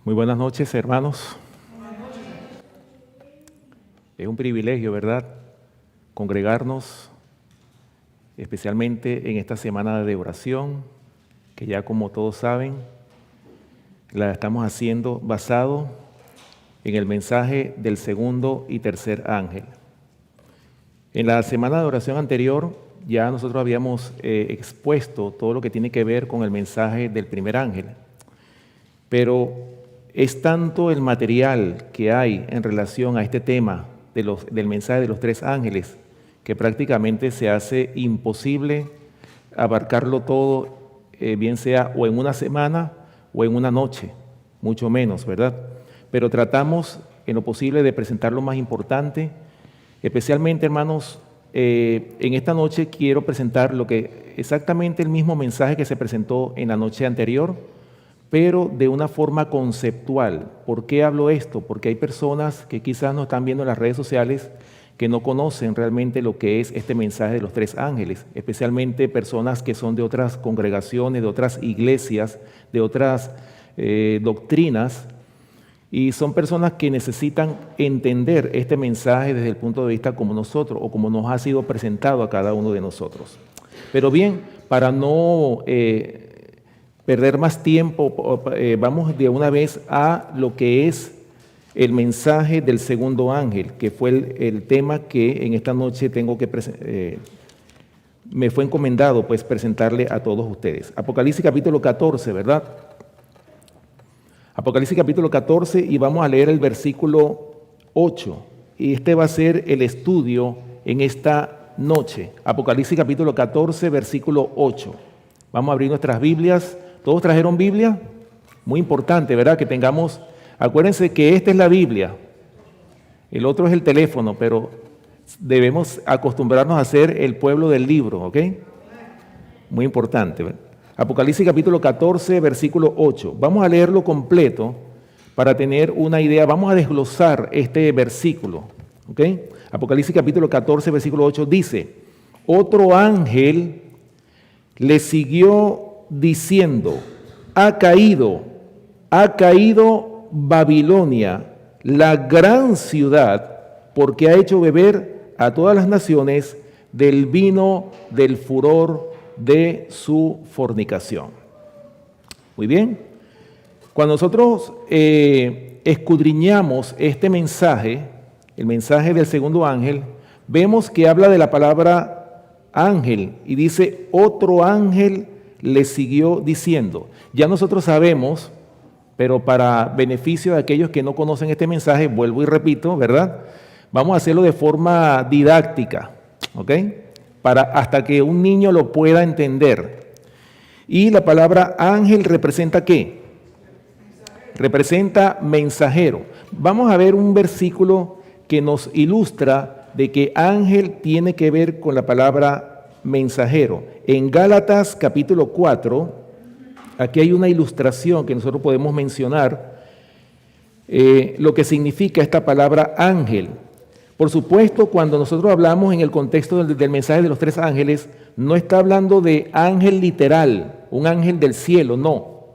Muy buenas noches, hermanos. Es un privilegio, ¿verdad?, congregarnos, especialmente en esta semana de oración, que ya como todos saben, la estamos haciendo basado en el mensaje del segundo y tercer ángel. En la semana de oración anterior ya nosotros habíamos expuesto todo lo que tiene que ver con el mensaje del primer ángel, pero es tanto el material que hay en relación a este tema del mensaje de los tres ángeles que prácticamente se hace imposible abarcarlo todo, bien sea o en una semana o en una noche, mucho menos, ¿verdad? Pero tratamos en lo posible de presentar lo más importante, especialmente, hermanos, en esta noche quiero presentar exactamente el mismo mensaje que se presentó en la noche anterior, pero de una forma conceptual. ¿Por qué hablo esto? Porque hay personas que quizás nos están viendo en las redes sociales que no conocen realmente lo que es este mensaje de los tres ángeles, especialmente personas que son de otras congregaciones, de otras iglesias, de otras doctrinas, y son personas que necesitan entender este mensaje desde el punto de vista como nosotros o como nos ha sido presentado a cada uno de nosotros. Pero bien, para no perder más tiempo, vamos de una vez a lo que es el mensaje del segundo ángel, que fue el tema que en esta noche me fue encomendado pues presentarle a todos ustedes. Apocalipsis capítulo 14, ¿verdad? Apocalipsis capítulo 14, y vamos a leer el versículo 8. Y este va a ser el estudio en esta noche. Apocalipsis capítulo 14, versículo 8. Vamos a abrir nuestras Biblias. ¿Todos trajeron Biblia? Muy importante, ¿verdad? Que tengamos, acuérdense que esta es la Biblia, el otro es el teléfono, pero debemos acostumbrarnos a ser el pueblo del libro, ¿ok? Muy importante, ¿verdad? Apocalipsis capítulo 14, versículo 8. Vamos a leerlo completo para tener una idea. Vamos a desglosar este versículo, ¿ok? Apocalipsis capítulo 14, versículo 8 dice: otro ángel le siguió diciendo: ha caído Babilonia, la gran ciudad, porque ha hecho beber a todas las naciones del vino del furor de su fornicación. Muy bien. Cuando nosotros escudriñamos este mensaje, el mensaje del segundo ángel, vemos que habla de la palabra ángel y dice: otro ángel le siguió diciendo. Ya nosotros sabemos, pero para beneficio de aquellos que no conocen este mensaje, vuelvo y repito, ¿verdad? Vamos a hacerlo de forma didáctica, ¿ok? Hasta que un niño lo pueda entender. Y la palabra ángel representa ¿qué? Representa mensajero. Vamos a ver un versículo que nos ilustra de que ángel tiene que ver con la palabra mensajero. En Gálatas capítulo 4, aquí hay una ilustración que nosotros podemos mencionar, lo que significa esta palabra ángel. Por supuesto, cuando nosotros hablamos en el contexto del mensaje de los tres ángeles, no está hablando de ángel literal, un ángel del cielo, no.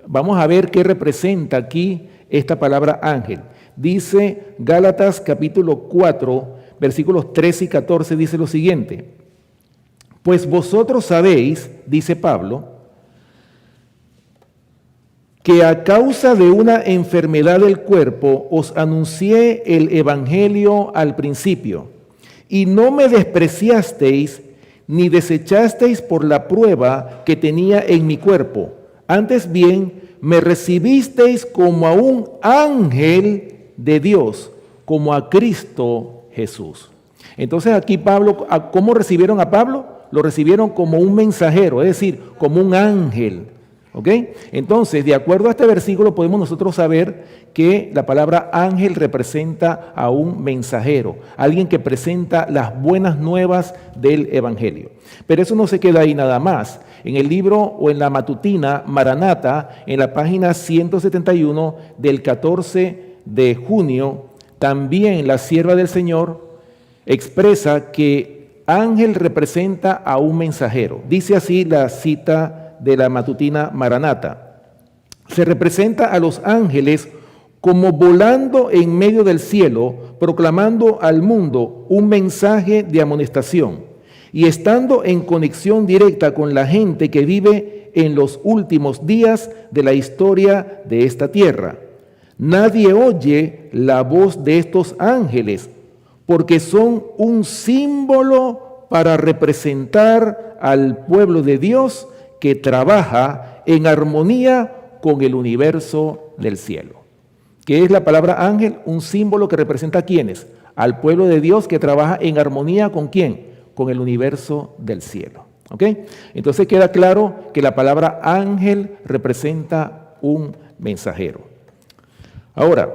Vamos a ver qué representa aquí esta palabra ángel. Dice Gálatas capítulo 4, versículos 13 y 14, dice lo siguiente: pues vosotros sabéis, dice Pablo, que a causa de una enfermedad del cuerpo os anuncié el evangelio al principio, y no me despreciasteis ni desechasteis por la prueba que tenía en mi cuerpo. Antes bien, me recibisteis como a un ángel de Dios, como a Cristo Jesús. Entonces aquí Pablo, ¿cómo recibieron a Pablo? Lo recibieron como un mensajero, es decir, como un ángel. ¿Ok? Entonces, de acuerdo a este versículo, podemos nosotros saber que la palabra ángel representa a un mensajero, alguien que presenta las buenas nuevas del evangelio. Pero eso no se queda ahí nada más. En el libro o en la matutina Maranata, en la página 171 del 14 de junio, también la sierva del Señor expresa que ángel representa a un mensajero. Dice así la cita de la matutina Maranata: se representa a los ángeles como volando en medio del cielo, proclamando al mundo un mensaje de amonestación y estando en conexión directa con la gente que vive en los últimos días de la historia de esta tierra. Nadie oye la voz de estos ángeles, porque son un símbolo para representar al pueblo de Dios que trabaja en armonía con el universo del cielo. ¿Qué es la palabra ángel? Un símbolo que representa a ¿quiénes? Al pueblo de Dios que trabaja en armonía ¿con quién? Con el universo del cielo. ¿Ok? Entonces queda claro que la palabra ángel representa un mensajero. Ahora,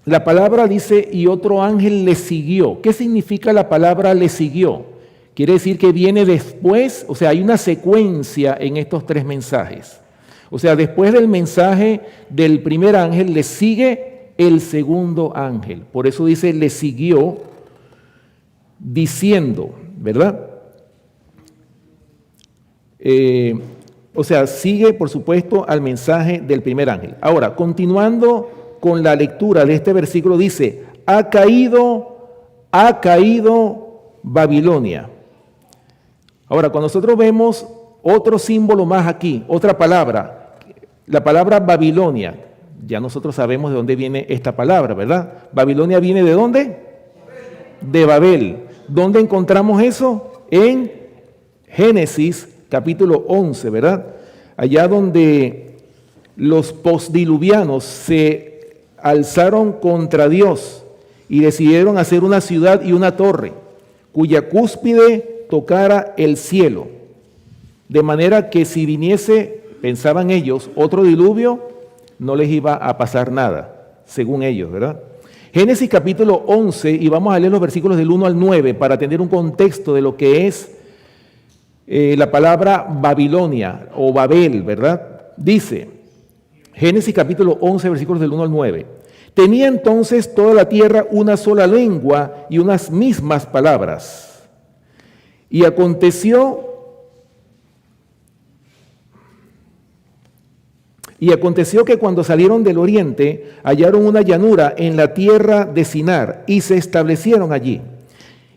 la palabra dice, y otro ángel le siguió. ¿Qué significa la palabra le siguió? Quiere decir que viene después, o sea, hay una secuencia en estos tres mensajes. O sea, después del mensaje del primer ángel le sigue el segundo ángel. Por eso dice, le siguió diciendo, ¿verdad? O sea, sigue, por supuesto, al mensaje del primer ángel. Ahora, continuando con la lectura de este versículo, dice, ha caído Babilonia. Ahora, cuando nosotros vemos otro símbolo más aquí, otra palabra, la palabra Babilonia, ya nosotros sabemos de dónde viene esta palabra, ¿verdad? Babilonia viene ¿de dónde? De Babel. ¿Dónde encontramos eso? En Génesis capítulo 11, ¿verdad? Allá donde los postdiluvianos se alzaron contra Dios y decidieron hacer una ciudad y una torre cuya cúspide tocara el cielo, de manera que si viniese, pensaban ellos, otro diluvio, no les iba a pasar nada, según ellos, ¿verdad? Génesis capítulo 11, y vamos a leer los versículos del 1 al 9 para tener un contexto de lo que es la palabra Babilonia o Babel, ¿verdad? Dice, Génesis capítulo 11, versículos del 1 al 9. Tenía entonces toda la tierra una sola lengua y unas mismas palabras. Y aconteció que cuando salieron del oriente, hallaron una llanura en la tierra de Sinar y se establecieron allí.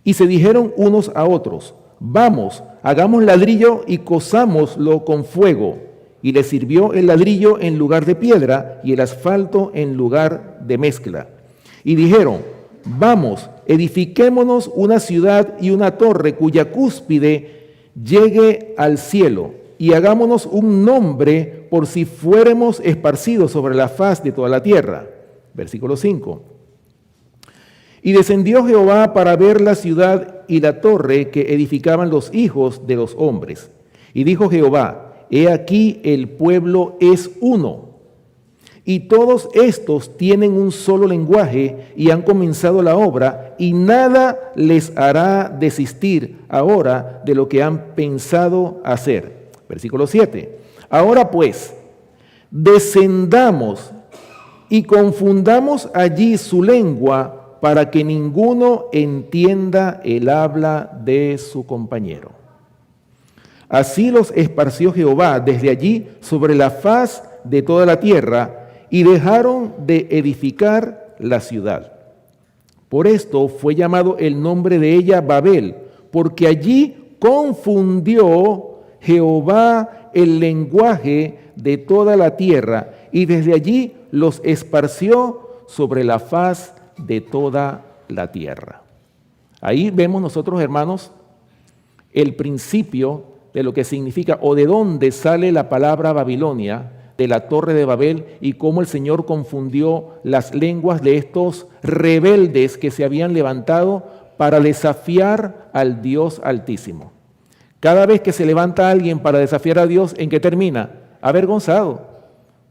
Y se dijeron unos a otros, vamos, hagamos ladrillo y cozámoslo con fuego. Y les sirvió el ladrillo en lugar de piedra y el asfalto en lugar de mezcla. Y dijeron, vamos, edifiquémonos una ciudad y una torre cuya cúspide llegue al cielo, y hagámonos un nombre por si fuéramos esparcidos sobre la faz de toda la tierra. Versículo 5. Y descendió Jehová para ver la ciudad y la torre que edificaban los hijos de los hombres. Y dijo Jehová, he aquí el pueblo es uno, y todos estos tienen un solo lenguaje y han comenzado la obra, y nada les hará desistir ahora de lo que han pensado hacer. Versículo 7. Ahora pues, descendamos y confundamos allí su lengua para que ninguno entienda el habla de su compañero. Así los esparció Jehová desde allí sobre la faz de toda la tierra y dejaron de edificar la ciudad. Por esto fue llamado el nombre de ella Babel, porque allí confundió Jehová el lenguaje de toda la tierra y desde allí los esparció sobre la faz de toda la tierra. Ahí vemos nosotros, hermanos, el principio de lo que significa o de dónde sale la palabra Babilonia, de la torre de Babel, y cómo el Señor confundió las lenguas de estos rebeldes que se habían levantado para desafiar al Dios Altísimo. Cada vez que se levanta alguien para desafiar a Dios, ¿en qué termina? Avergonzado,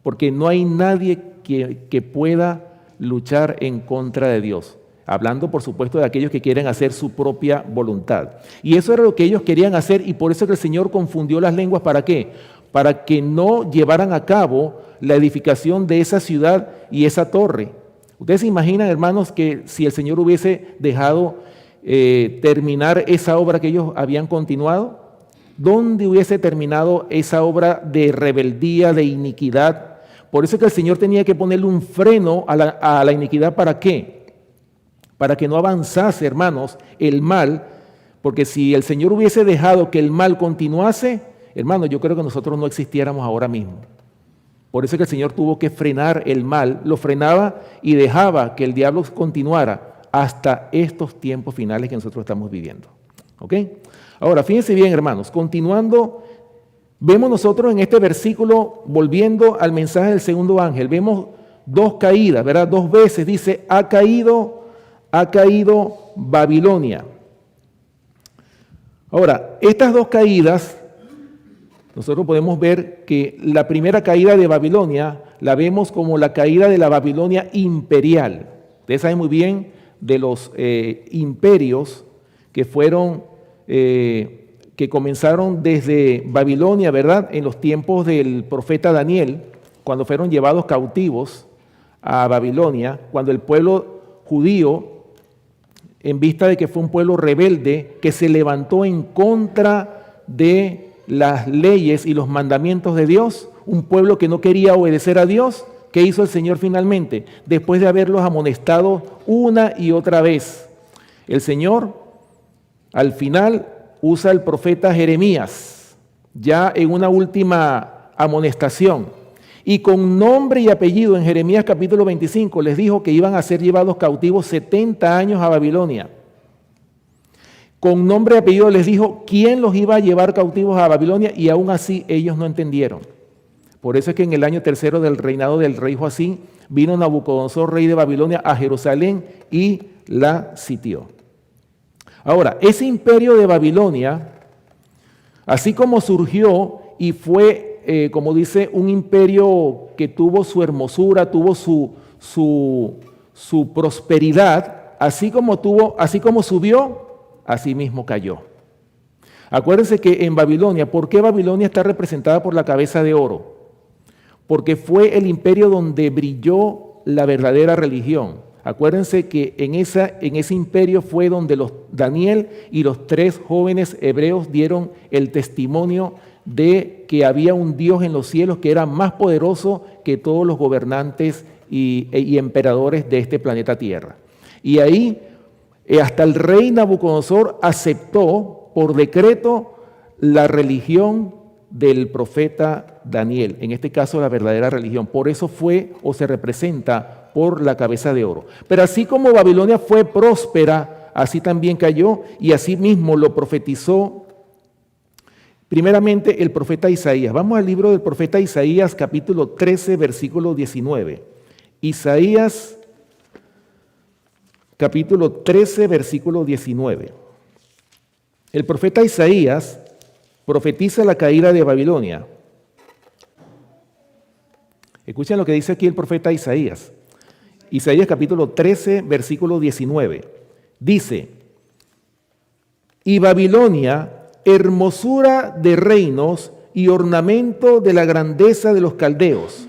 porque no hay nadie que pueda luchar en contra de Dios. Hablando, por supuesto, de aquellos que quieren hacer su propia voluntad. Y eso era lo que ellos querían hacer, y por eso que el Señor confundió las lenguas. ¿Para qué? Para que no llevaran a cabo la edificación de esa ciudad y esa torre. Ustedes se imaginan, hermanos, que si el Señor hubiese dejado terminar esa obra que ellos habían continuado, ¿dónde hubiese terminado esa obra de rebeldía, de iniquidad? Por eso es que el Señor tenía que ponerle un freno a la iniquidad. ¿Para qué? Para que no avanzase, hermanos, el mal, porque si el Señor hubiese dejado que el mal continuase, hermanos, yo creo que nosotros no existiéramos ahora mismo. Por eso es que el Señor tuvo que frenar el mal, lo frenaba y dejaba que el diablo continuara hasta estos tiempos finales que nosotros estamos viviendo. ¿Ok? Ahora, fíjense bien, hermanos, continuando, vemos nosotros en este versículo, volviendo al mensaje del segundo ángel, vemos dos caídas, ¿verdad? Dos veces dice, ha caído Babilonia. Ahora, estas dos caídas, nosotros podemos ver que la primera caída de Babilonia la vemos como la caída de la Babilonia imperial. Ustedes saben muy bien de los imperios que fueron, que comenzaron desde Babilonia, ¿verdad? En los tiempos del profeta Daniel, cuando fueron llevados cautivos a Babilonia, cuando el pueblo judío, en vista de que fue un pueblo rebelde que se levantó en contra de las leyes y los mandamientos de Dios, un pueblo que no quería obedecer a Dios, ¿qué hizo el Señor finalmente? Después de haberlos amonestado una y otra vez, el Señor al final usa al profeta Jeremías, ya en una última amonestación, y con nombre y apellido en Jeremías capítulo 25 les dijo que iban a ser llevados cautivos 70 años a Babilonia. Con nombre y apellido les dijo quién los iba a llevar cautivos a Babilonia y aún así ellos no entendieron. Por eso es que en el año tercero del reinado del rey Joacim vino Nabucodonosor, rey de Babilonia, a Jerusalén y la sitió. Ahora, ese imperio de Babilonia, así como surgió y fue, como dice, un imperio que tuvo su hermosura, tuvo su prosperidad, así como subió, así mismo cayó. Acuérdense que en Babilonia, ¿por qué Babilonia está representada por la cabeza de oro? Porque fue el imperio donde brilló la verdadera religión. Acuérdense que en ese imperio fue donde Daniel y los 3 jóvenes hebreos dieron el testimonio de que había un Dios en los cielos que era más poderoso que todos los gobernantes y emperadores de este planeta Tierra. Y ahí hasta el rey Nabucodonosor aceptó por decreto la religión del profeta Daniel, en este caso la verdadera religión. Por eso fue o se representa por la cabeza de oro. Pero así como Babilonia fue próspera, así también cayó y así mismo lo profetizó primeramente el profeta Isaías. Vamos al libro del profeta Isaías, capítulo 13, versículo 19. Isaías, capítulo 13, versículo 19. El profeta Isaías profetiza la caída de Babilonia. Escuchen lo que dice aquí el profeta Isaías. Isaías capítulo 13, versículo 19. Dice, y Babilonia, hermosura de reinos y ornamento de la grandeza de los caldeos,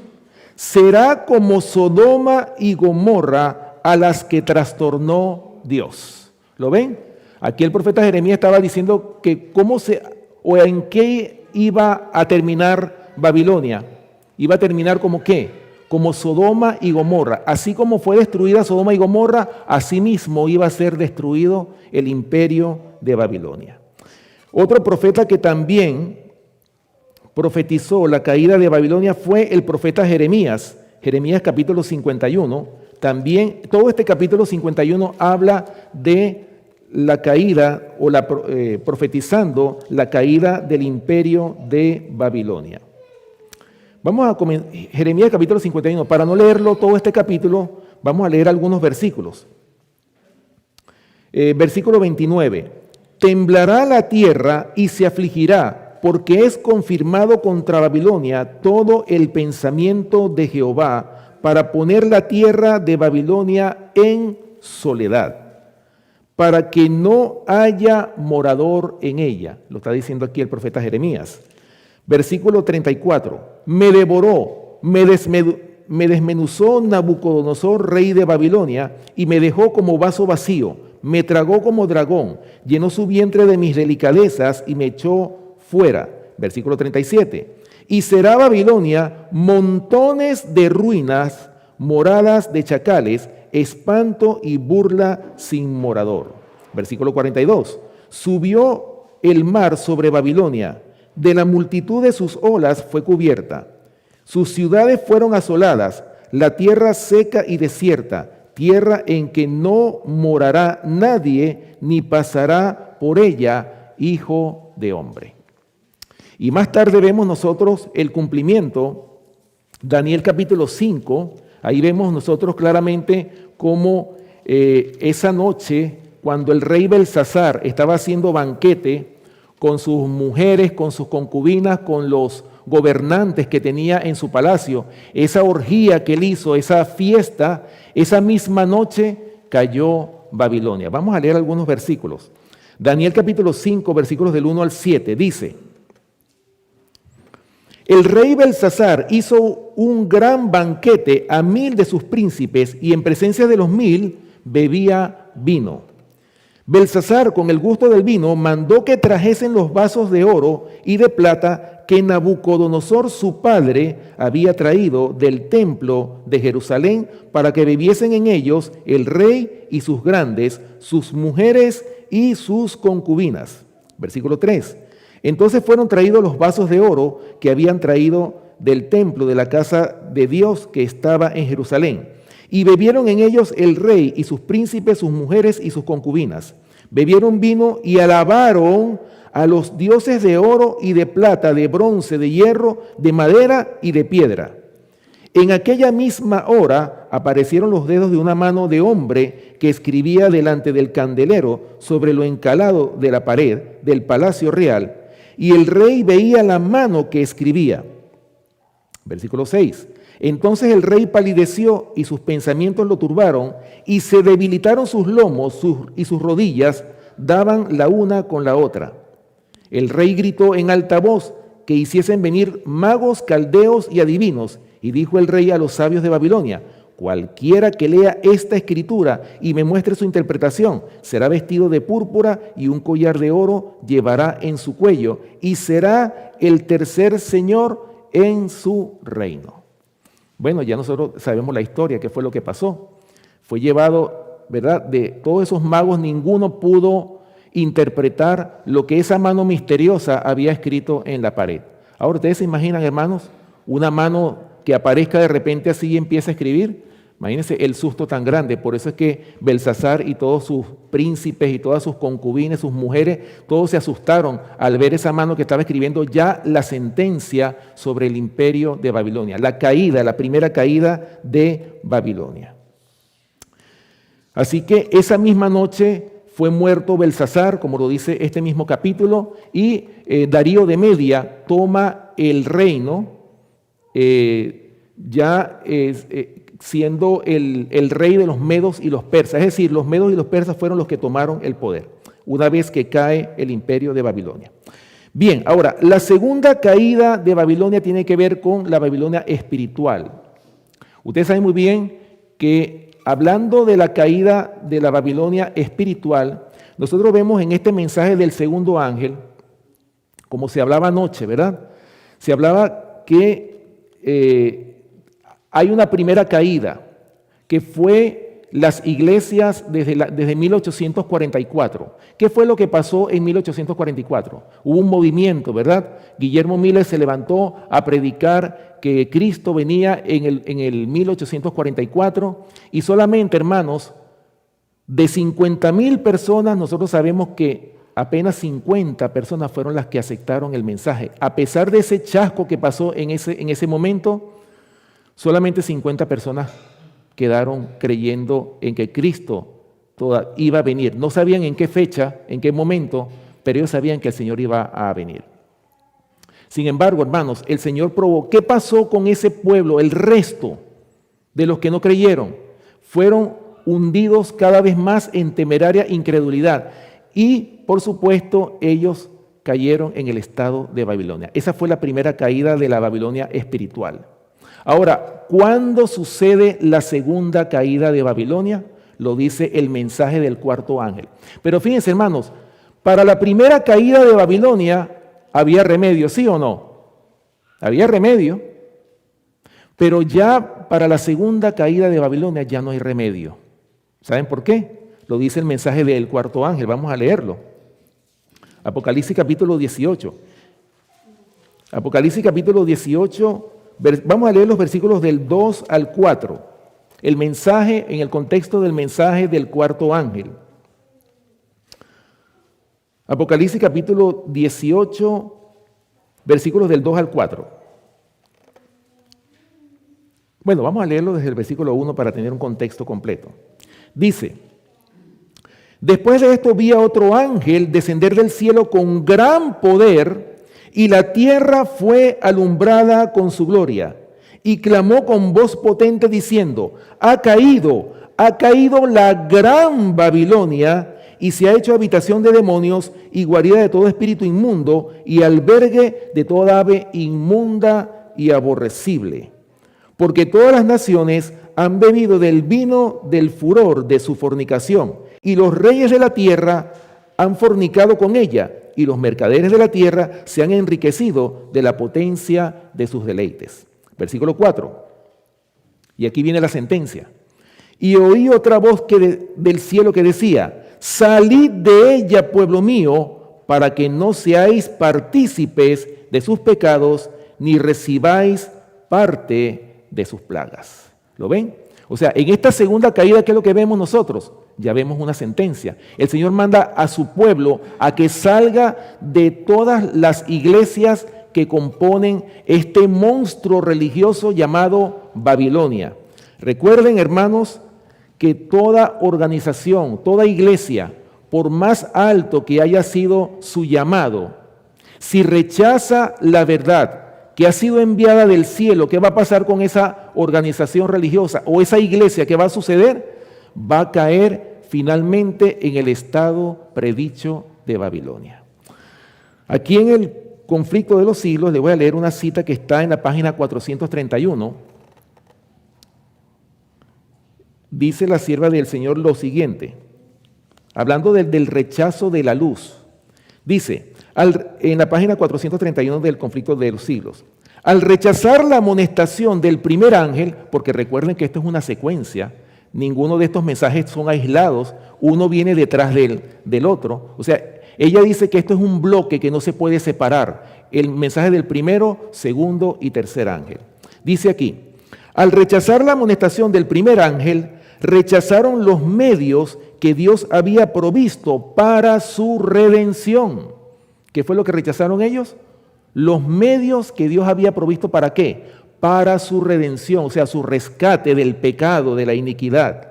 será como Sodoma y Gomorra a las que trastornó Dios. ¿Lo ven? Aquí el profeta Jeremías estaba diciendo que en qué iba a terminar Babilonia. Iba a terminar como qué, como Sodoma y Gomorra. Así como fue destruida Sodoma y Gomorra, así mismo iba a ser destruido el imperio de Babilonia. Otro profeta que también profetizó la caída de Babilonia fue el profeta Jeremías. Jeremías capítulo 51. También todo este capítulo 51 habla de la caída o profetizando la caída del imperio de Babilonia. Vamos a comenzar Jeremías capítulo 51. Para no leerlo todo este capítulo, vamos a leer algunos versículos. Versículo 29. Temblará la tierra y se afligirá, porque es confirmado contra Babilonia todo el pensamiento de Jehová para poner la tierra de Babilonia en soledad, para que no haya morador en ella. Lo está diciendo aquí el profeta Jeremías. Versículo 34. Me devoró, me desmenuzó Nabucodonosor, rey de Babilonia, y me dejó como vaso vacío. Me tragó como dragón, llenó su vientre de mis delicadezas y me echó fuera. Versículo 37. Y será Babilonia montones de ruinas, moradas de chacales, espanto y burla sin morador. Versículo 42. Subió el mar sobre Babilonia, de la multitud de sus olas fue cubierta. Sus ciudades fueron asoladas, la tierra seca y desierta, tierra en que no morará nadie, ni pasará por ella hijo de hombre. Y más tarde vemos nosotros el cumplimiento, Daniel capítulo 5, ahí vemos nosotros claramente cómo esa noche, cuando el rey Belsasar estaba haciendo banquete con sus mujeres, con sus concubinas, con los gobernantes que tenía en su palacio, esa orgía que él hizo, esa fiesta, esa misma noche cayó Babilonia. Vamos a leer algunos versículos. Daniel capítulo 5, versículos del 1 al 7, dice: el rey Belsasar hizo un gran banquete a 1000 de sus príncipes y en presencia de los 1000 bebía vino. Belsasar, con el gusto del vino, mandó que trajesen los vasos de oro y de plata que Nabucodonosor, su padre, había traído del templo de Jerusalén para que bebiesen en ellos el rey y sus grandes, sus mujeres y sus concubinas. Versículo 3. Entonces fueron traídos los vasos de oro que habían traído del templo de la casa de Dios que estaba en Jerusalén. Y bebieron en ellos el rey y sus príncipes, sus mujeres y sus concubinas. Bebieron vino y alabaron a los dioses de oro y de plata, de bronce, de hierro, de madera y de piedra. En aquella misma hora aparecieron los dedos de una mano de hombre que escribía delante del candelero sobre lo encalado de la pared del palacio real. Y el rey veía la mano que escribía. Versículo 6. Entonces el rey palideció y sus pensamientos lo turbaron y se debilitaron sus lomos y sus rodillas daban la una con la otra. El rey gritó en alta voz que hiciesen venir magos, caldeos y adivinos. Y dijo el rey a los sabios de Babilonia: cualquiera que lea esta escritura y me muestre su interpretación, será vestido de púrpura y un collar de oro llevará en su cuello y será el tercer señor en su reino. Bueno, ya nosotros sabemos la historia, qué fue lo que pasó. Fue llevado, ¿verdad? De todos esos magos, ninguno pudo interpretar lo que esa mano misteriosa había escrito en la pared. Ahora, ¿ustedes se imaginan, hermanos, una mano que aparezca de repente así y empieza a escribir? Imagínense el susto tan grande. Por eso es que Belsasar y todos sus príncipes y todas sus concubinas, sus mujeres, todos se asustaron al ver esa mano que estaba escribiendo ya la sentencia sobre el imperio de Babilonia, la caída, la primera caída de Babilonia. Así que esa misma noche fue muerto Belsasar, como lo dice este mismo capítulo, y Darío de Media toma el reino, siendo el rey de los medos y los persas. Es decir, los medos y los persas fueron los que tomaron el poder, una vez que cae el imperio de Babilonia. Bien, ahora, la segunda caída de Babilonia tiene que ver con la Babilonia espiritual. Ustedes saben muy bien que hablando de la caída de la Babilonia espiritual, nosotros vemos en este mensaje del segundo ángel, como se hablaba anoche, ¿verdad? Se hablaba que hay una primera caída, que fue las iglesias desde 1844. ¿Qué fue lo que pasó en 1844? Hubo un movimiento, ¿verdad? Guillermo Miller se levantó a predicar que Cristo venía en el 1844 y solamente, hermanos, de 50,000 personas, nosotros sabemos que apenas 50 personas fueron las que aceptaron el mensaje. A pesar de ese chasco que pasó en ese momento, solamente 50 personas quedaron creyendo en que Cristo iba a venir. No sabían en qué fecha, en qué momento, pero ellos sabían que el Señor iba a venir. Sin embargo, hermanos, el Señor probó. ¿Qué pasó con ese pueblo? El resto de los que no creyeron fueron hundidos cada vez más en temeraria incredulidad. Y, por supuesto, ellos cayeron en el estado de Babilonia. Esa fue la primera caída de la Babilonia espiritual. Ahora, ¿cuándo sucede la segunda caída de Babilonia? Lo dice el mensaje del cuarto ángel. Pero fíjense, hermanos, para la primera caída de Babilonia había remedio, ¿sí o no? Había remedio, pero ya para la segunda caída de Babilonia ya no hay remedio. ¿Saben por qué? Lo dice el mensaje del cuarto ángel, vamos a leerlo. Apocalipsis capítulo 18. Apocalipsis capítulo 18, vamos a leer los versículos del 2 al 4. El mensaje, en el contexto del mensaje del cuarto ángel. Apocalipsis capítulo 18, versículos del 2 al 4. Bueno, vamos a leerlo desde el versículo 1 para tener un contexto completo. Dice: después de esto vi a otro ángel descender del cielo con gran poder, y la tierra fue alumbrada con su gloria. Y clamó con voz potente diciendo: ha caído la gran Babilonia, y se ha hecho habitación de demonios y guarida de todo espíritu inmundo y albergue de toda ave inmunda y aborrecible. Porque todas las naciones han bebido del vino del furor de su fornicación, y los reyes de la tierra han fornicado con ella, y los mercaderes de la tierra se han enriquecido de la potencia de sus deleites. Versículo 4. Y aquí viene la sentencia. Y oí otra voz del cielo que decía: salid de ella, pueblo mío, para que no seáis partícipes de sus pecados, ni recibáis parte de sus plagas. ¿Lo ven? O sea, en esta segunda caída, ¿qué es lo que vemos nosotros? Ya vemos una sentencia. El Señor manda a su pueblo a que salga de todas las iglesias que componen este monstruo religioso llamado Babilonia. Recuerden, hermanos, que toda organización, toda iglesia, por más alto que haya sido su llamado, si rechaza la verdad que ha sido enviada del cielo, ¿qué va a pasar con esa organización religiosa o esa iglesia? ¿Qué va a suceder? Va a caer finalmente en el estado predicho de Babilonia. Aquí en el conflicto de los siglos le voy a leer una cita que está en la página 431. Dice la sierva del Señor lo siguiente, hablando del rechazo de la luz. Dice, en la página 431 del conflicto de los siglos: al rechazar la amonestación del primer ángel, porque recuerden que esto es una secuencia, ninguno de estos mensajes son aislados, uno viene detrás del otro. O sea, ella dice que esto es un bloque que no se puede separar, el mensaje del primero, segundo y tercer ángel. Dice aquí: al rechazar la amonestación del primer ángel, rechazaron los medios que Dios había provisto para su redención. ¿Qué fue lo que rechazaron ellos? Los medios que Dios había provisto, ¿para qué? Para su redención, o sea, su rescate del pecado, de la iniquidad.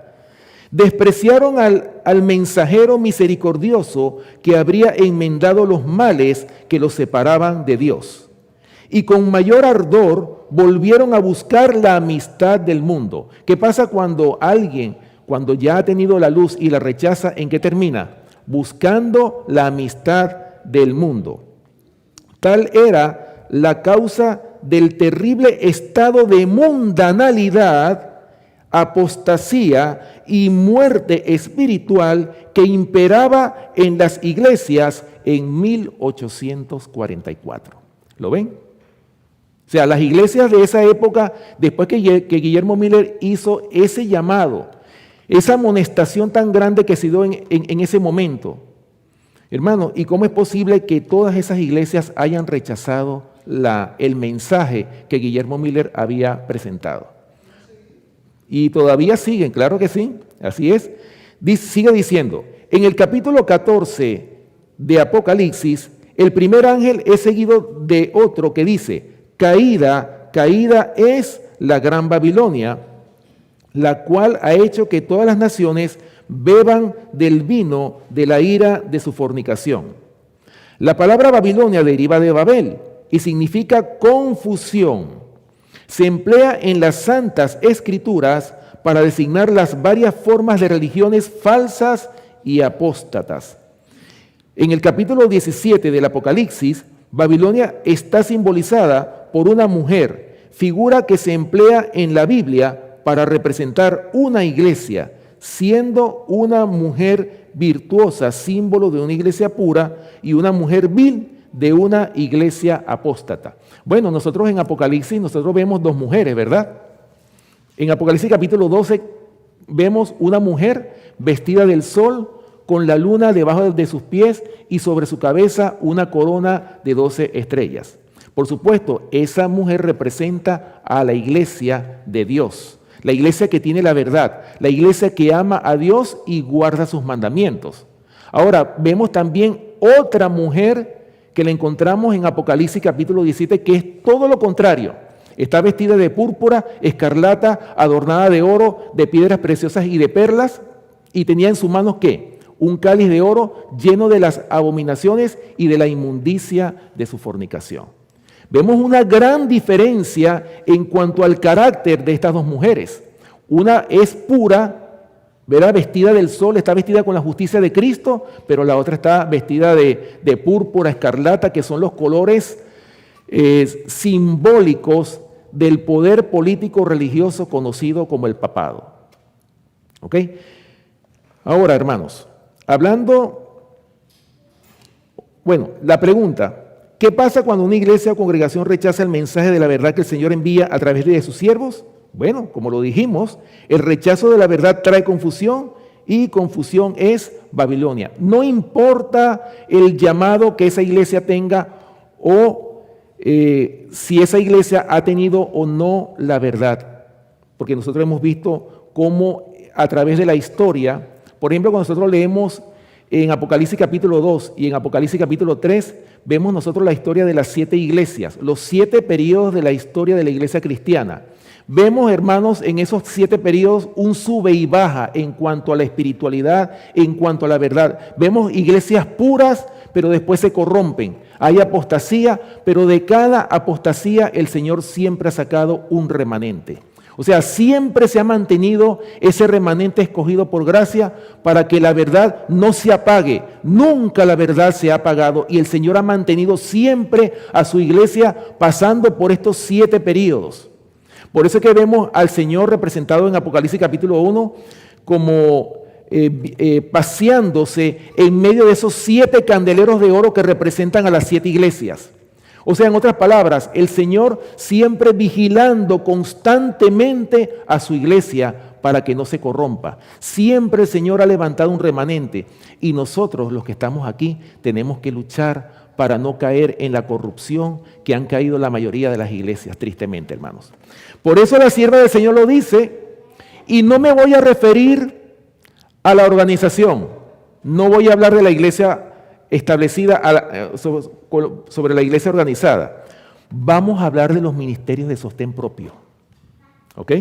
Despreciaron al mensajero misericordioso que habría enmendado los males que los separaban de Dios. Y con mayor ardor volvieron a buscar la amistad del mundo. ¿Qué pasa cuando alguien, cuando ya ha tenido la luz y la rechaza, en qué termina? Buscando la amistad del mundo. Tal era la causa del terrible estado de mundanalidad, apostasía y muerte espiritual que imperaba en las iglesias en 1844. ¿Lo ven? O sea, las iglesias de esa época, después que Guillermo Miller hizo ese llamado, esa amonestación tan grande que se dio en ese momento. Hermano, ¿y cómo es posible que todas esas iglesias hayan rechazado el mensaje que Guillermo Miller había presentado? Y todavía siguen, claro que sí, así es. Sigue diciendo, en el capítulo 14 de Apocalipsis, el primer ángel es seguido de otro que dice: caída es la gran Babilonia, la cual ha hecho que todas las naciones beban del vino de la ira de su fornicación. La palabra Babilonia deriva de Babel y significa confusión. Se emplea en las Santas Escrituras para designar las varias formas de religiones falsas y apóstatas. En el capítulo 17 del Apocalipsis, Babilonia está simbolizada por una mujer, figura que se emplea en la Biblia para representar una iglesia, siendo una mujer virtuosa, símbolo de una iglesia pura, y una mujer vil de una iglesia apóstata? Bueno, nosotros en Apocalipsis, nosotros vemos dos mujeres, ¿verdad? En Apocalipsis capítulo 12 vemos una mujer vestida del sol, con la luna debajo de sus pies y sobre su cabeza una corona de 12 estrellas. Por supuesto, esa mujer representa a la iglesia de Dios, la iglesia que tiene la verdad, la iglesia que ama a Dios y guarda sus mandamientos. Ahora, vemos también otra mujer que la encontramos en Apocalipsis capítulo 17, que es todo lo contrario. Está vestida de púrpura, escarlata, adornada de oro, de piedras preciosas y de perlas, y tenía en sus manos, ¿qué? Un cáliz de oro lleno de las abominaciones y de la inmundicia de su fornicación. Vemos una gran diferencia en cuanto al carácter de estas dos mujeres. Una es pura, ¿verdad? Vestida del sol, está vestida con la justicia de Cristo, pero la otra está vestida de púrpura, escarlata, que son los colores simbólicos del poder político religioso conocido como el papado. ¿Ok? Ahora, hermanos, la pregunta, ¿qué pasa cuando una iglesia o congregación rechaza el mensaje de la verdad que el Señor envía a través de sus siervos? Bueno, como lo dijimos, el rechazo de la verdad trae confusión y confusión es Babilonia. No importa el llamado que esa iglesia tenga o si esa iglesia ha tenido o no la verdad, porque nosotros hemos visto cómo a través de la historia, por ejemplo, cuando nosotros leemos en Apocalipsis capítulo 2 y en Apocalipsis capítulo 3, vemos nosotros la historia de las 7 iglesias, los 7 periodos de la historia de la iglesia cristiana. Vemos, hermanos, en esos 7 periodos un sube y baja en cuanto a la espiritualidad, en cuanto a la verdad. Vemos iglesias puras, pero después se corrompen. Hay apostasía, pero de cada apostasía el Señor siempre ha sacado un remanente. O sea, siempre se ha mantenido ese remanente escogido por gracia para que la verdad no se apague. Nunca la verdad se ha apagado y el Señor ha mantenido siempre a su iglesia pasando por estos 7 períodos. Por eso es que vemos al Señor representado en Apocalipsis capítulo 1 como paseándose en medio de esos 7 candeleros de oro que representan a las 7 iglesias. O sea, en otras palabras, el Señor siempre vigilando constantemente a su iglesia para que no se corrompa. Siempre el Señor ha levantado un remanente y nosotros, los que estamos aquí, tenemos que luchar para no caer en la corrupción que han caído la mayoría de las iglesias, tristemente, hermanos. Por eso la sierva del Señor lo dice, y no me voy a referir a la organización, no voy a hablar de la iglesia establecida sobre la iglesia organizada. Vamos a hablar de los ministerios de sostén propio, ¿ok?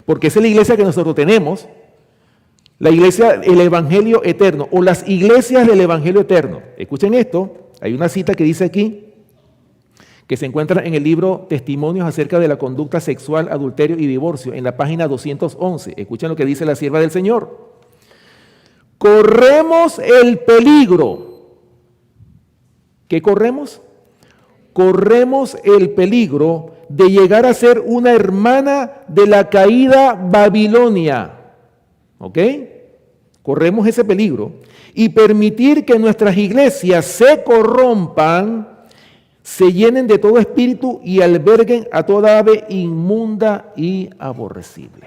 Porque esa es la iglesia que nosotros tenemos, la iglesia, el evangelio eterno, o las iglesias del evangelio eterno. Escuchen esto, hay una cita que dice aquí, que se encuentra en el libro Testimonios acerca de la conducta sexual, adulterio y divorcio, en la página 211. Escuchen lo que dice la sierva del Señor. Corremos el peligro. ¿Qué corremos? Corremos el peligro de llegar a ser una hermana de la caída Babilonia. ¿Ok? Corremos ese peligro y permitir que nuestras iglesias se corrompan, se llenen de todo espíritu y alberguen a toda ave inmunda y aborrecible.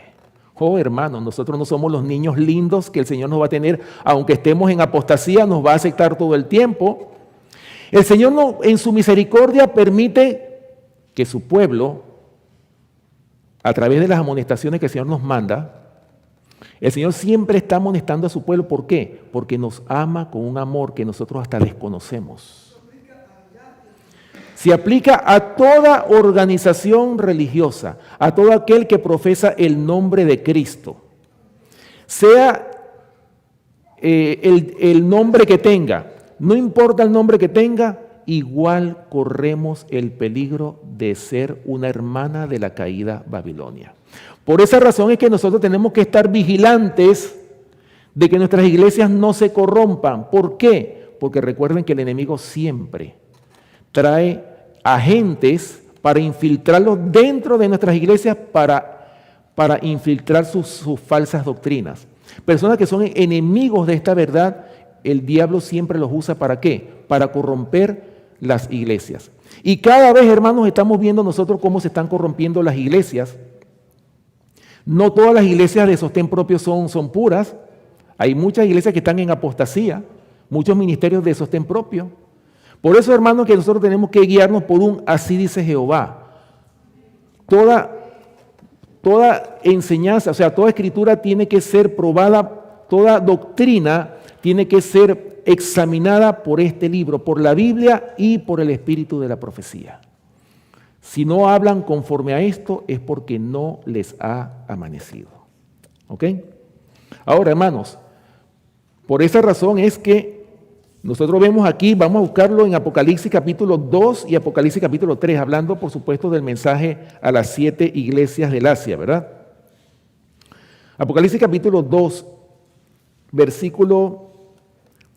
Oh, hermanos, nosotros no somos los niños lindos que el Señor nos va a tener, aunque estemos en apostasía, nos va a aceptar todo el tiempo. El Señor en su misericordia permite que su pueblo, a través de las amonestaciones que el Señor nos manda, el Señor siempre está amonestando a su pueblo. ¿Por qué? Porque nos ama con un amor que nosotros hasta desconocemos. Se aplica a toda organización religiosa, a todo aquel que profesa el nombre de Cristo. Sea el nombre que tenga, no importa el nombre que tenga, igual corremos el peligro de ser una hermana de la caída Babilonia. Por esa razón es que nosotros tenemos que estar vigilantes de que nuestras iglesias no se corrompan. ¿Por qué? Porque recuerden que el enemigo siempre trae agentes para infiltrarlos dentro de nuestras iglesias para infiltrar sus falsas doctrinas. Personas que son enemigos de esta verdad, el diablo siempre los usa ¿para qué? Para corromper las iglesias. Y cada vez, hermanos, estamos viendo nosotros cómo se están corrompiendo las iglesias. No todas las iglesias de sostén propio son puras. Hay muchas iglesias que están en apostasía, muchos ministerios de sostén propio. Por eso, hermanos, que nosotros tenemos que guiarnos por un así dice Jehová. Toda enseñanza, o sea, toda escritura tiene que ser probada, toda doctrina tiene que ser examinada por este libro, por la Biblia y por el espíritu de la profecía. Si no hablan conforme a esto es porque no les ha amanecido. ¿Ok? Ahora, hermanos, por esa razón es que nosotros vemos aquí, vamos a buscarlo en Apocalipsis capítulo 2 y Apocalipsis capítulo 3, hablando por supuesto del mensaje a las 7 iglesias del Asia, ¿verdad? Apocalipsis capítulo 2, versículo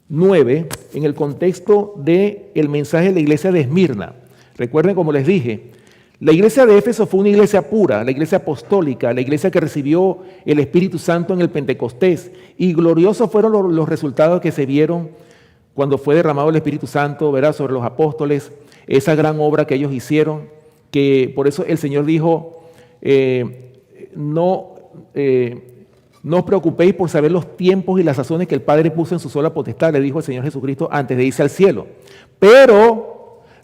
9, en el contexto del mensaje de la iglesia de Esmirna. Recuerden, como les dije, la iglesia de Éfeso fue una iglesia pura, la iglesia apostólica, la iglesia que recibió el Espíritu Santo en el Pentecostés, y gloriosos fueron los resultados que se vieron cuando fue derramado el Espíritu Santo, ¿verdad?, sobre los apóstoles, esa gran obra que ellos hicieron, que por eso el Señor dijo, no os preocupéis por saber los tiempos y las sazones que el Padre puso en su sola potestad, le dijo el Señor Jesucristo antes de irse al cielo. Pero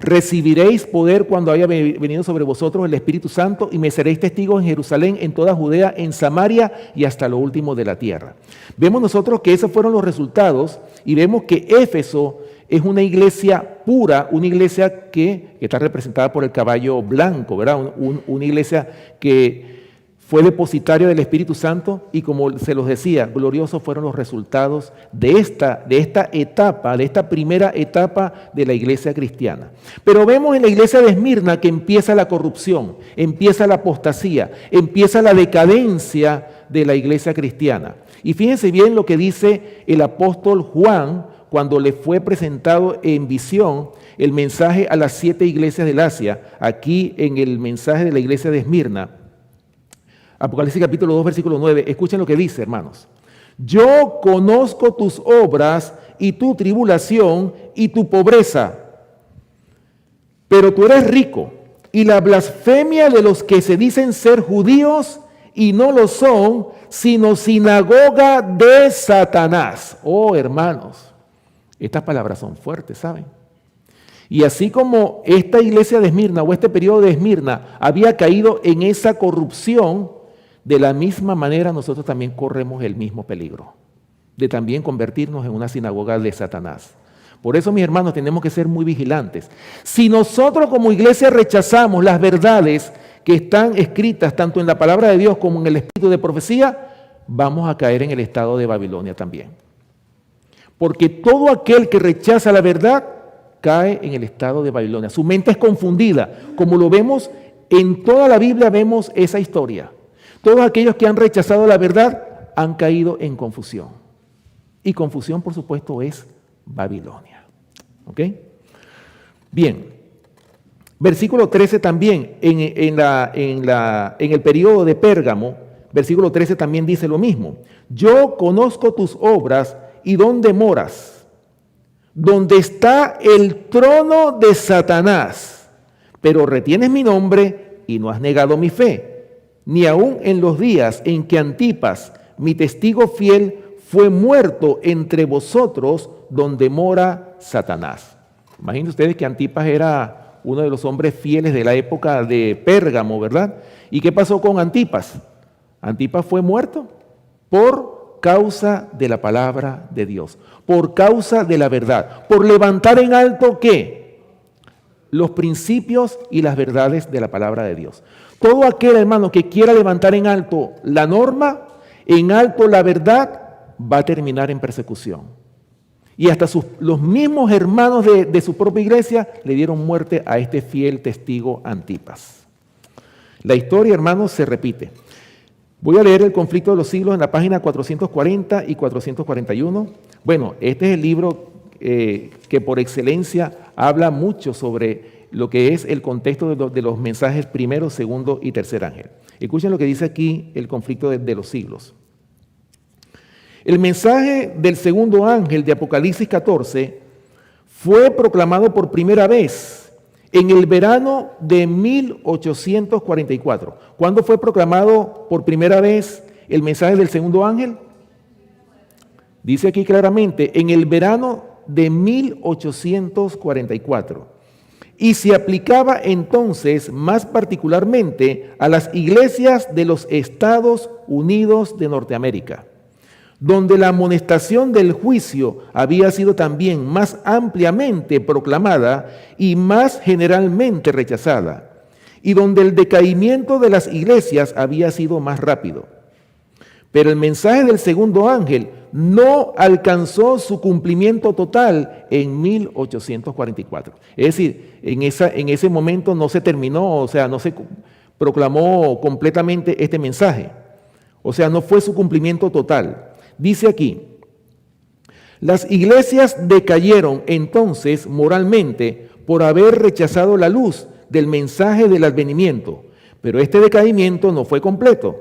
recibiréis poder cuando haya venido sobre vosotros el Espíritu Santo y me seréis testigos en Jerusalén, en toda Judea, en Samaria y hasta lo último de la tierra. Vemos nosotros que esos fueron los resultados y vemos que Éfeso es una iglesia pura, una iglesia que está representada por el caballo blanco, ¿verdad? Una iglesia que fue depositaria del Espíritu Santo y, como se los decía, gloriosos fueron los resultados de esta etapa, de esta primera etapa de la iglesia cristiana. Pero vemos en la iglesia de Esmirna que empieza la corrupción, empieza la apostasía, empieza la decadencia de la iglesia cristiana. Y fíjense bien lo que dice el apóstol Juan cuando le fue presentado en visión el mensaje a las 7 iglesias del Asia, aquí en el mensaje de la iglesia de Esmirna. Apocalipsis capítulo 2, versículo 9. Escuchen lo que dice, hermanos. Yo conozco tus obras y tu tribulación y tu pobreza, pero tú eres rico, y la blasfemia de los que se dicen ser judíos y no lo son, sino sinagoga de Satanás. Oh, hermanos, estas palabras son fuertes, ¿saben? Y así como esta iglesia de Esmirna o este periodo de Esmirna había caído en esa corrupción, de la misma manera nosotros también corremos el mismo peligro, de también convertirnos en una sinagoga de Satanás. Por eso, mis hermanos, tenemos que ser muy vigilantes. Si nosotros como iglesia rechazamos las verdades que están escritas tanto en la palabra de Dios como en el espíritu de profecía, vamos a caer en el estado de Babilonia también. Porque todo aquel que rechaza la verdad cae en el estado de Babilonia. Su mente es confundida. Como lo vemos en toda la Biblia, vemos esa historia. Todos aquellos que han rechazado la verdad han caído en confusión. Y confusión, por supuesto, es Babilonia. ¿Ok? Bien. Versículo 13 también, en el periodo de Pérgamo, versículo 13 también dice lo mismo. Yo conozco tus obras y dónde moras, donde está el trono de Satanás, pero retienes mi nombre y no has negado mi fe. Ni aun en los días en que Antipas, mi testigo fiel, fue muerto entre vosotros donde mora Satanás. Imaginen ustedes que Antipas era uno de los hombres fieles de la época de Pérgamo, ¿verdad? ¿Y qué pasó con Antipas? Antipas fue muerto por causa de la palabra de Dios, por causa de la verdad, por levantar en alto ¿qué? Los principios y las verdades de la palabra de Dios. Todo aquel, hermano, que quiera levantar en alto la norma, en alto la verdad, va a terminar en persecución. Y hasta los mismos hermanos de su propia iglesia le dieron muerte a este fiel testigo Antipas. La historia, hermanos, se repite. Voy a leer El conflicto de los siglos en la página 440 y 441. Bueno, este es el libro que por excelencia habla mucho sobre lo que es el contexto de los mensajes primero, segundo y tercer ángel. Escuchen lo que dice aquí el conflicto de los siglos. El mensaje del segundo ángel de Apocalipsis 14 fue proclamado por primera vez en el verano de 1844. ¿Cuándo fue proclamado por primera vez el mensaje del segundo ángel? Dice aquí claramente, en el verano de 1844. Y se aplicaba entonces más particularmente a las iglesias de los Estados Unidos de Norteamérica, donde la amonestación del juicio había sido también más ampliamente proclamada y más generalmente rechazada, y donde el decaimiento de las iglesias había sido más rápido. Pero el mensaje del segundo ángel no alcanzó su cumplimiento total en 1844. Es decir, en ese momento no se terminó, o sea, no se proclamó completamente este mensaje. O sea, no fue su cumplimiento total. Dice aquí, las iglesias decayeron entonces moralmente por haber rechazado la luz del mensaje del advenimiento, pero este decaimiento no fue completo.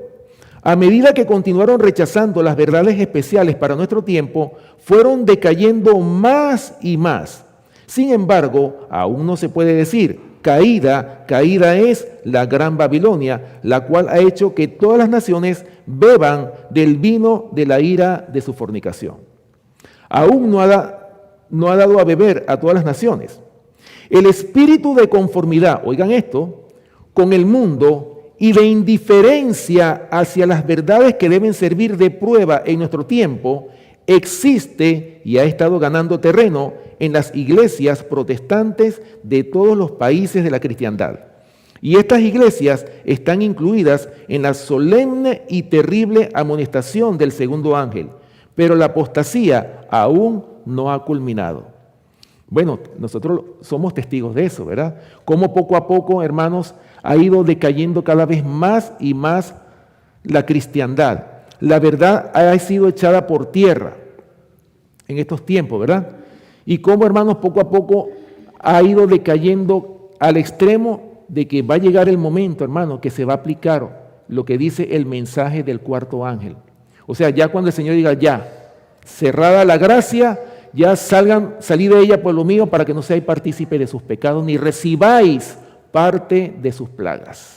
A medida que continuaron rechazando las verdades especiales para nuestro tiempo, fueron decayendo más y más. Sin embargo, aún no se puede decir, caída es la gran Babilonia, la cual ha hecho que todas las naciones beban del vino de la ira de su fornicación. Aún no ha dado a beber a todas las naciones. El espíritu de conformidad, oigan esto, con el mundo y de indiferencia hacia las verdades que deben servir de prueba en nuestro tiempo, existe y ha estado ganando terreno en las iglesias protestantes de todos los países de la cristiandad. Y estas iglesias están incluidas en la solemne y terrible amonestación del segundo ángel, pero la apostasía aún no ha culminado. Bueno, nosotros somos testigos de eso, ¿verdad? Cómo poco a poco, hermanos, ha ido decayendo cada vez más y más la cristiandad. La verdad ha sido echada por tierra en estos tiempos, ¿verdad? Y cómo, hermanos, poco a poco ha ido decayendo al extremo de que va a llegar el momento, hermanos, que se va a aplicar lo que dice el mensaje del cuarto ángel. O sea, ya cuando el Señor diga, ya, cerrada la gracia, ya salid de ella, pueblo mío, para que no seáis partícipe de sus pecados, ni recibáis parte de sus plagas.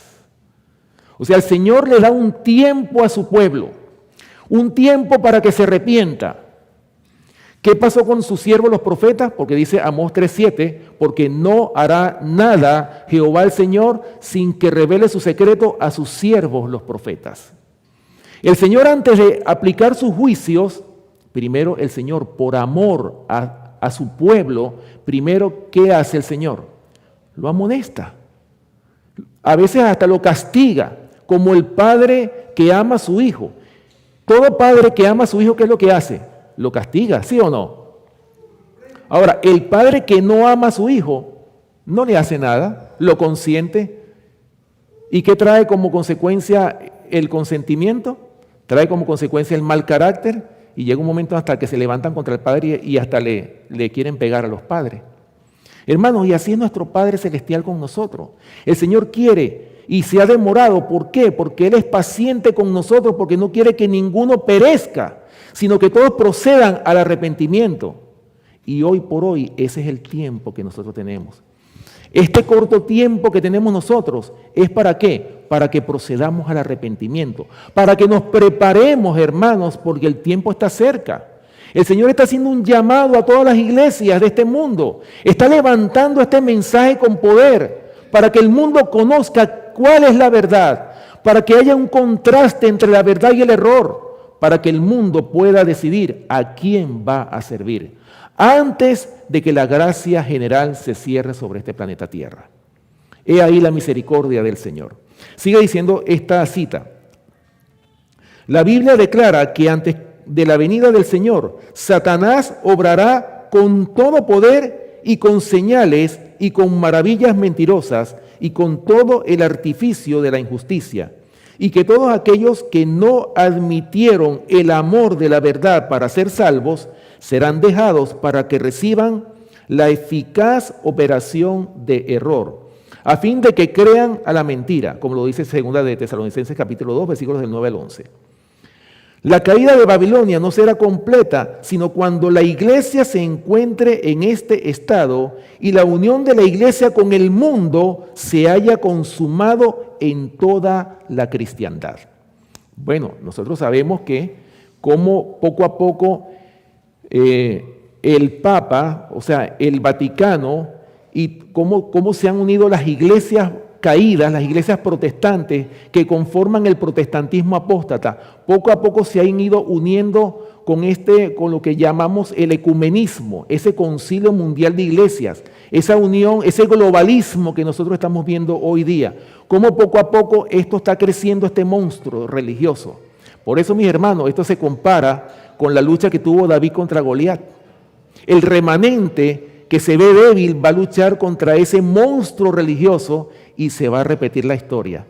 O sea, el Señor le da un tiempo a su pueblo, un tiempo para que se arrepienta. ¿Qué pasó con sus siervos los profetas? Porque dice Amós 3:7, porque no hará nada Jehová el Señor sin que revele su secreto a sus siervos los profetas. El Señor, antes de aplicar sus juicios, primero el Señor, por amor a su pueblo, primero, ¿qué hace el Señor? Lo amonesta. A veces hasta lo castiga, como el padre que ama a su hijo. Todo padre que ama a su hijo, ¿qué es lo que hace? Lo castiga, ¿sí o no? Ahora, el padre que no ama a su hijo, no le hace nada, lo consiente. ¿Y qué trae como consecuencia el consentimiento? Trae como consecuencia el mal carácter, y llega un momento hasta que se levantan contra el padre y hasta le quieren pegar a los padres. Hermanos, y así es nuestro Padre Celestial con nosotros. El Señor quiere y se ha demorado. ¿Por qué? Porque Él es paciente con nosotros, porque no quiere que ninguno perezca, sino que todos procedan al arrepentimiento. Y hoy por hoy ese es el tiempo que nosotros tenemos. Este corto tiempo que tenemos nosotros es ¿para qué? Para que procedamos al arrepentimiento, para que nos preparemos, hermanos, porque el tiempo está cerca. El Señor está haciendo un llamado a todas las iglesias de este mundo. Está levantando este mensaje con poder para que el mundo conozca cuál es la verdad, para que haya un contraste entre la verdad y el error, para que el mundo pueda decidir a quién va a servir, antes de que la gracia general se cierre sobre este planeta Tierra. He ahí la misericordia del Señor. Sigue diciendo esta cita. La Biblia declara que antes de la venida del Señor, Satanás obrará con todo poder y con señales y con maravillas mentirosas y con todo el artificio de la injusticia, y que todos aquellos que no admitieron el amor de la verdad para ser salvos serán dejados para que reciban la eficaz operación de error, a fin de que crean a la mentira, como lo dice 2 de Tesalonicenses capítulo 2, versículos del 9 al 11. La caída de Babilonia no será completa, sino cuando la iglesia se encuentre en este estado y la unión de la iglesia con el mundo se haya consumado en toda la cristiandad. Bueno, nosotros sabemos que como poco a poco el Papa, o sea, el Vaticano, y cómo se han unido las iglesias caídas, las iglesias protestantes que conforman el protestantismo apóstata, poco a poco se han ido uniendo con lo que llamamos el ecumenismo, ese concilio mundial de iglesias, esa unión, ese globalismo que nosotros estamos viendo hoy día. Cómo poco a poco esto está creciendo, este monstruo religioso. Por eso, mis hermanos, esto se compara con la lucha que tuvo David contra Goliat. El remanente que se ve débil va a luchar contra ese monstruo religioso y se va a repetir la historia.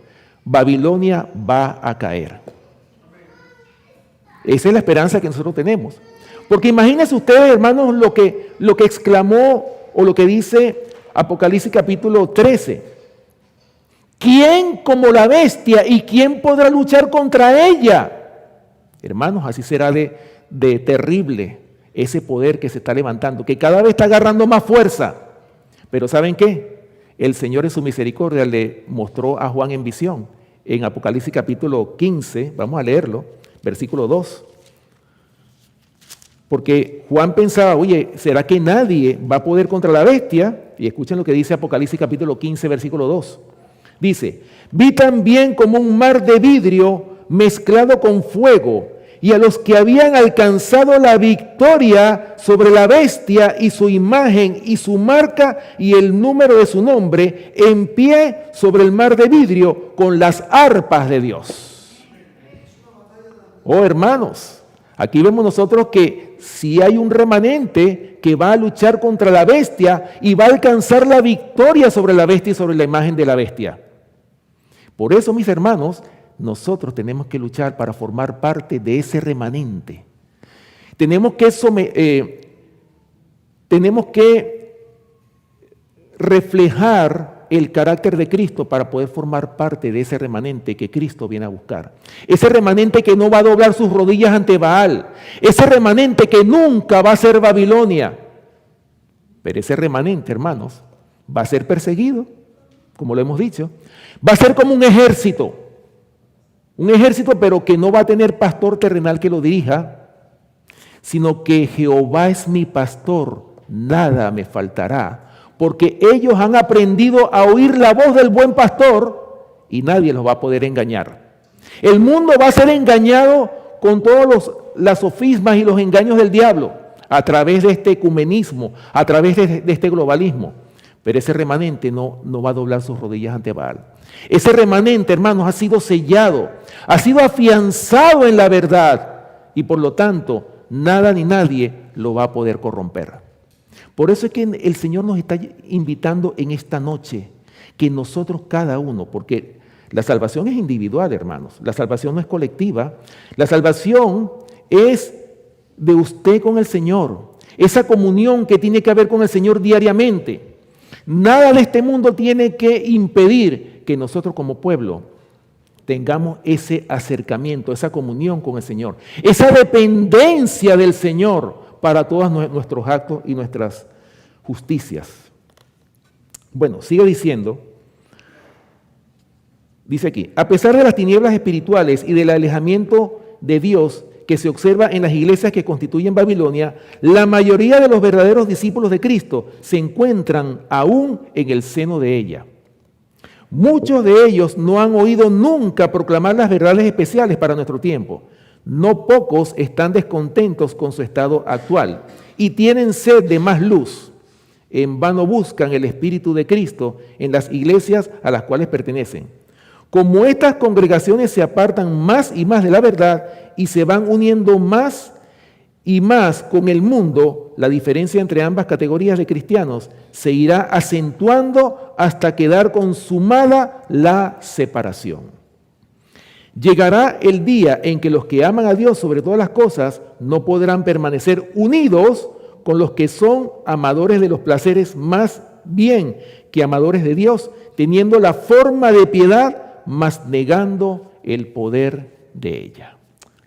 Babilonia va a caer. Esa es la esperanza que nosotros tenemos. Porque imagínense ustedes, hermanos, lo que exclamó o lo que dice Apocalipsis capítulo 13. ¿Quién como la bestia y quién podrá luchar contra ella? Hermanos, así será de terrible ese poder que se está levantando, que cada vez está agarrando más fuerza. Pero ¿saben qué? El Señor en su misericordia le mostró a Juan en visión. En Apocalipsis capítulo 15, vamos a leerlo, versículo 2. Porque Juan pensaba, oye, ¿será que nadie va a poder contra la bestia? Y escuchen lo que dice Apocalipsis capítulo 15, versículo 2. Dice, vi también como un mar de vidrio mezclado con fuego, y a los que habían alcanzado la victoria sobre la bestia y su imagen y su marca y el número de su nombre, en pie sobre el mar de vidrio con las arpas de Dios. Oh, hermanos, aquí vemos nosotros que si hay un remanente que va a luchar contra la bestia y va a alcanzar la victoria sobre la bestia y sobre la imagen de la bestia. Por eso, mis hermanos, nosotros tenemos que luchar para formar parte de ese remanente. Tenemos que reflejar el carácter de Cristo para poder formar parte de ese remanente que Cristo viene a buscar. Ese remanente que no va a doblar sus rodillas ante Baal. Ese remanente que nunca va a ser Babilonia. Pero ese remanente, hermanos, va a ser perseguido, como lo hemos dicho. Va a ser como un ejército. Un ejército, pero que no va a tener pastor terrenal que lo dirija, sino que Jehová es mi pastor, nada me faltará, porque ellos han aprendido a oír la voz del buen pastor y nadie los va a poder engañar. El mundo va a ser engañado con todos las sofismas y los engaños del diablo, a través de este ecumenismo, a través de este globalismo. Pero ese remanente no va a doblar sus rodillas ante Baal. Ese remanente, hermanos, ha sido sellado, ha sido afianzado en la verdad y por lo tanto nada ni nadie lo va a poder corromper. Por eso es que el Señor nos está invitando en esta noche que nosotros cada uno, porque la salvación es individual, hermanos, la salvación no es colectiva, la salvación es de usted con el Señor, esa comunión que tiene que haber con el Señor diariamente. Nada de este mundo tiene que impedir que nosotros como pueblo tengamos ese acercamiento, esa comunión con el Señor, esa dependencia del Señor para todos nuestros actos y nuestras justicias. Bueno, sigue diciendo, dice aquí, a pesar de las tinieblas espirituales y del alejamiento de Dios que se observa en las iglesias que constituyen Babilonia, la mayoría de los verdaderos discípulos de Cristo se encuentran aún en el seno de ella. Muchos de ellos no han oído nunca proclamar las verdades especiales para nuestro tiempo. No pocos están descontentos con su estado actual y tienen sed de más luz. En vano buscan el Espíritu de Cristo en las iglesias a las cuales pertenecen. Como estas congregaciones se apartan más y más de la verdad y se van uniendo más y más con el mundo, la diferencia entre ambas categorías de cristianos se irá acentuando hasta quedar consumada la separación. Llegará el día en que los que aman a Dios sobre todas las cosas no podrán permanecer unidos con los que son amadores de los placeres más bien que amadores de Dios, teniendo la forma de piedad, mas negando el poder de ella.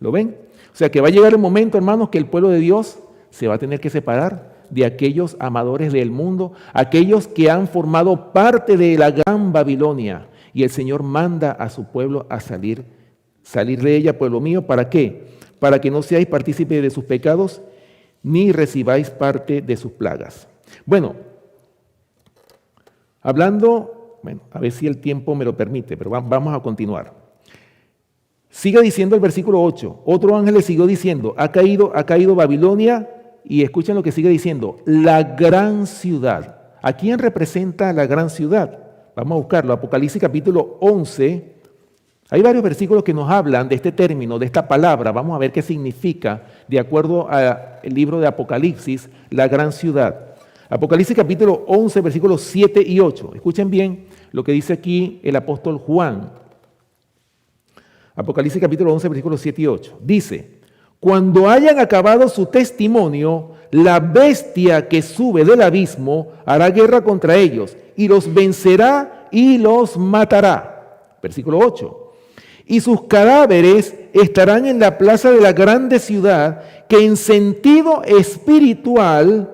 ¿Lo ven? O sea que va a llegar el momento, hermanos, que el pueblo de Dios se va a tener que separar de aquellos amadores del mundo, aquellos que han formado parte de la gran Babilonia. Y el Señor manda a su pueblo a salir de ella, pueblo mío, ¿para qué? Para que no seáis partícipes de sus pecados, ni recibáis parte de sus plagas. Bueno, hablando, a ver si el tiempo me lo permite, pero vamos a continuar. Sigue diciendo el versículo 8, otro ángel le siguió diciendo, ha caído Babilonia, y escuchen lo que sigue diciendo, la gran ciudad. ¿A quién representa la gran ciudad? Vamos a buscarlo, Apocalipsis capítulo 11. Hay varios versículos que nos hablan de este término, de esta palabra. Vamos a ver qué significa, de acuerdo al libro de Apocalipsis, la gran ciudad. Apocalipsis capítulo 11, versículos 7 y 8. Escuchen bien lo que dice aquí el apóstol Juan. Apocalipsis capítulo 11, versículos 7 y 8. Dice, cuando hayan acabado su testimonio, la bestia que sube del abismo hará guerra contra ellos y los vencerá y los matará. Versículo 8. Y sus cadáveres estarán en la plaza de la grande ciudad, que en sentido espiritual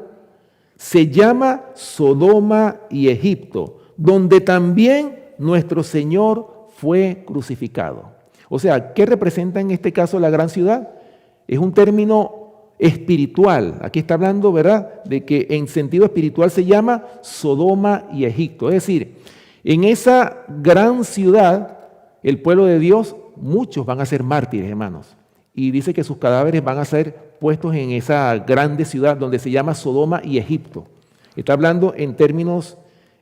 se llama Sodoma y Egipto, donde también nuestro Señor fue crucificado. O sea, ¿qué representa en este caso la gran ciudad? Es un término espiritual. Aquí está hablando, ¿verdad?, de que en sentido espiritual se llama Sodoma y Egipto. Es decir, en esa gran ciudad, el pueblo de Dios, muchos van a ser mártires, hermanos. Y dice que sus cadáveres van a ser puestos en esa grande ciudad donde se llama Sodoma y Egipto. Está hablando en términos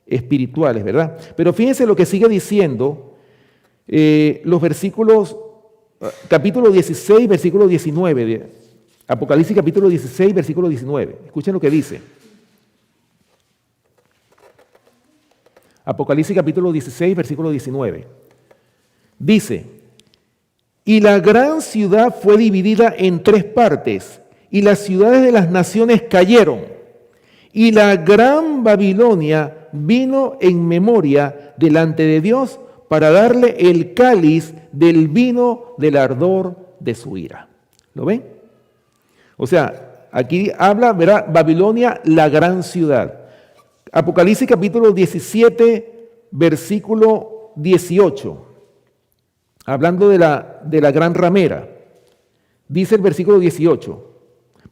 espirituales, ¿verdad? Pero fíjense lo que sigue diciendo los versículos, capítulo 16, versículo 19, de Apocalipsis capítulo 16, versículo 19. Escuchen lo que dice. Apocalipsis capítulo 16, versículo 19. Dice, y la gran ciudad fue dividida en tres partes, y las ciudades de las naciones cayeron, y la gran Babilonia vino en memoria delante de Dios para darle el cáliz del vino del ardor de su ira. ¿Lo ven? O sea, aquí habla, ¿verdad? Babilonia, la gran ciudad. Apocalipsis capítulo 17, versículo 18. Hablando de la gran ramera, dice el versículo 18,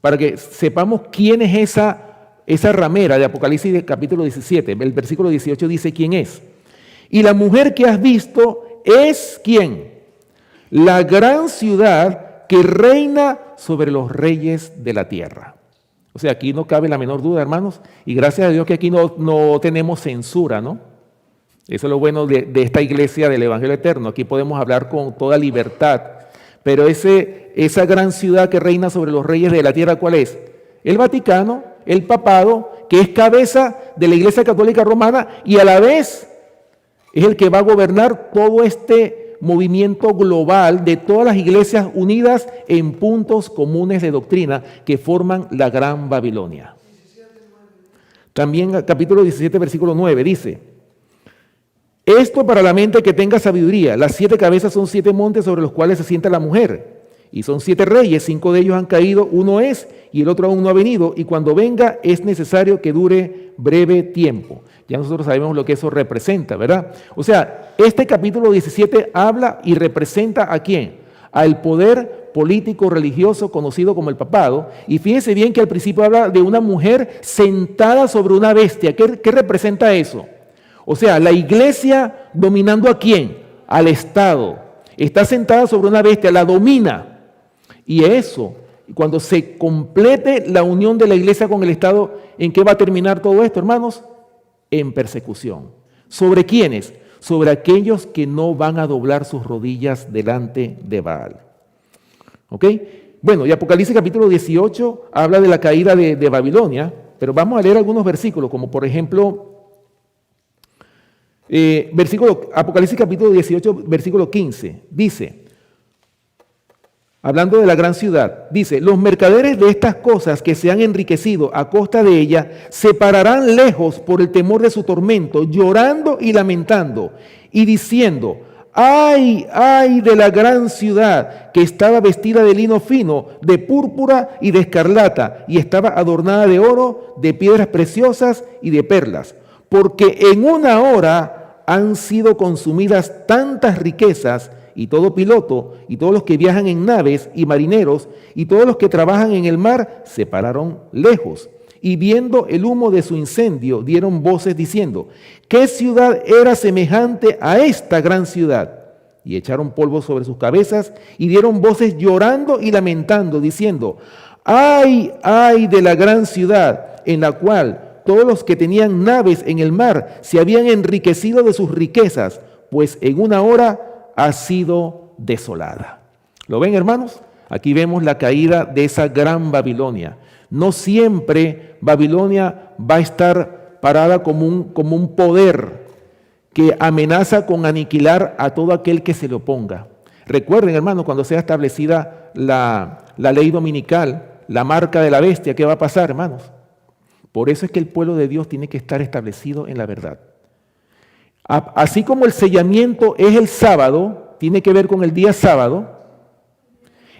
para que sepamos quién es esa ramera de Apocalipsis de capítulo 17. El versículo 18 dice quién es. Y la mujer que has visto es ¿quién? La gran ciudad que reina sobre los reyes de la tierra. O sea, aquí no cabe la menor duda, hermanos, y gracias a Dios que aquí no tenemos censura, ¿no? Eso es lo bueno de esta iglesia del Evangelio Eterno. Aquí podemos hablar con toda libertad. Pero esa gran ciudad que reina sobre los reyes de la tierra, ¿cuál es? El Vaticano, el papado, que es cabeza de la Iglesia Católica Romana y a la vez es el que va a gobernar todo este movimiento global de todas las iglesias unidas en puntos comunes de doctrina que forman la gran Babilonia. También capítulo 17, versículo 9 dice, esto para la mente que tenga sabiduría. Las 7 cabezas son 7 montes sobre los cuales se sienta la mujer. Y son 7 reyes, 5 de ellos han caído, uno es y el otro aún no ha venido. Y cuando venga es necesario que dure breve tiempo. Ya nosotros sabemos lo que eso representa, ¿verdad? O sea, este capítulo 17 habla y representa ¿a quién? Al poder político religioso conocido como el papado. Y fíjense bien que al principio habla de una mujer sentada sobre una bestia. ¿Qué representa eso? O sea, la iglesia dominando ¿a quién? Al Estado. Está sentada sobre una bestia, la domina. Y eso, cuando se complete la unión de la iglesia con el Estado, ¿en qué va a terminar todo esto, hermanos? En persecución. ¿Sobre quiénes? Sobre aquellos que no van a doblar sus rodillas delante de Baal. ¿Ok? Bueno, y Apocalipsis capítulo 18 habla de la caída de Babilonia, pero vamos a leer algunos versículos, como por ejemplo... Apocalipsis capítulo 18, versículo 15, dice, hablando de la gran ciudad, dice, los mercaderes de estas cosas que se han enriquecido a costa de ella, se pararán lejos por el temor de su tormento, llorando y lamentando, y diciendo, ¡ay, ay de la gran ciudad que estaba vestida de lino fino, de púrpura y de escarlata, y estaba adornada de oro, de piedras preciosas y de perlas! Porque en una hora han sido consumidas tantas riquezas, y todo piloto, y todos los que viajan en naves, y marineros, y todos los que trabajan en el mar, se pararon lejos. Y viendo el humo de su incendio, dieron voces diciendo: ¿qué ciudad era semejante a esta gran ciudad? Y echaron polvo sobre sus cabezas, y dieron voces llorando y lamentando, diciendo: ¡ay, ay de la gran ciudad, en la cual todos los que tenían naves en el mar se habían enriquecido de sus riquezas, pues en una hora ha sido desolada! ¿Lo ven, hermanos? Aquí vemos la caída de esa gran Babilonia. No siempre Babilonia va a estar parada como un poder que amenaza con aniquilar a todo aquel que se le oponga. Recuerden, hermanos, cuando sea establecida la ley dominical, la marca de la bestia, ¿qué va a pasar, hermanos? Por eso es que el pueblo de Dios tiene que estar establecido en la verdad. Así como el sellamiento es el sábado, tiene que ver con el día sábado,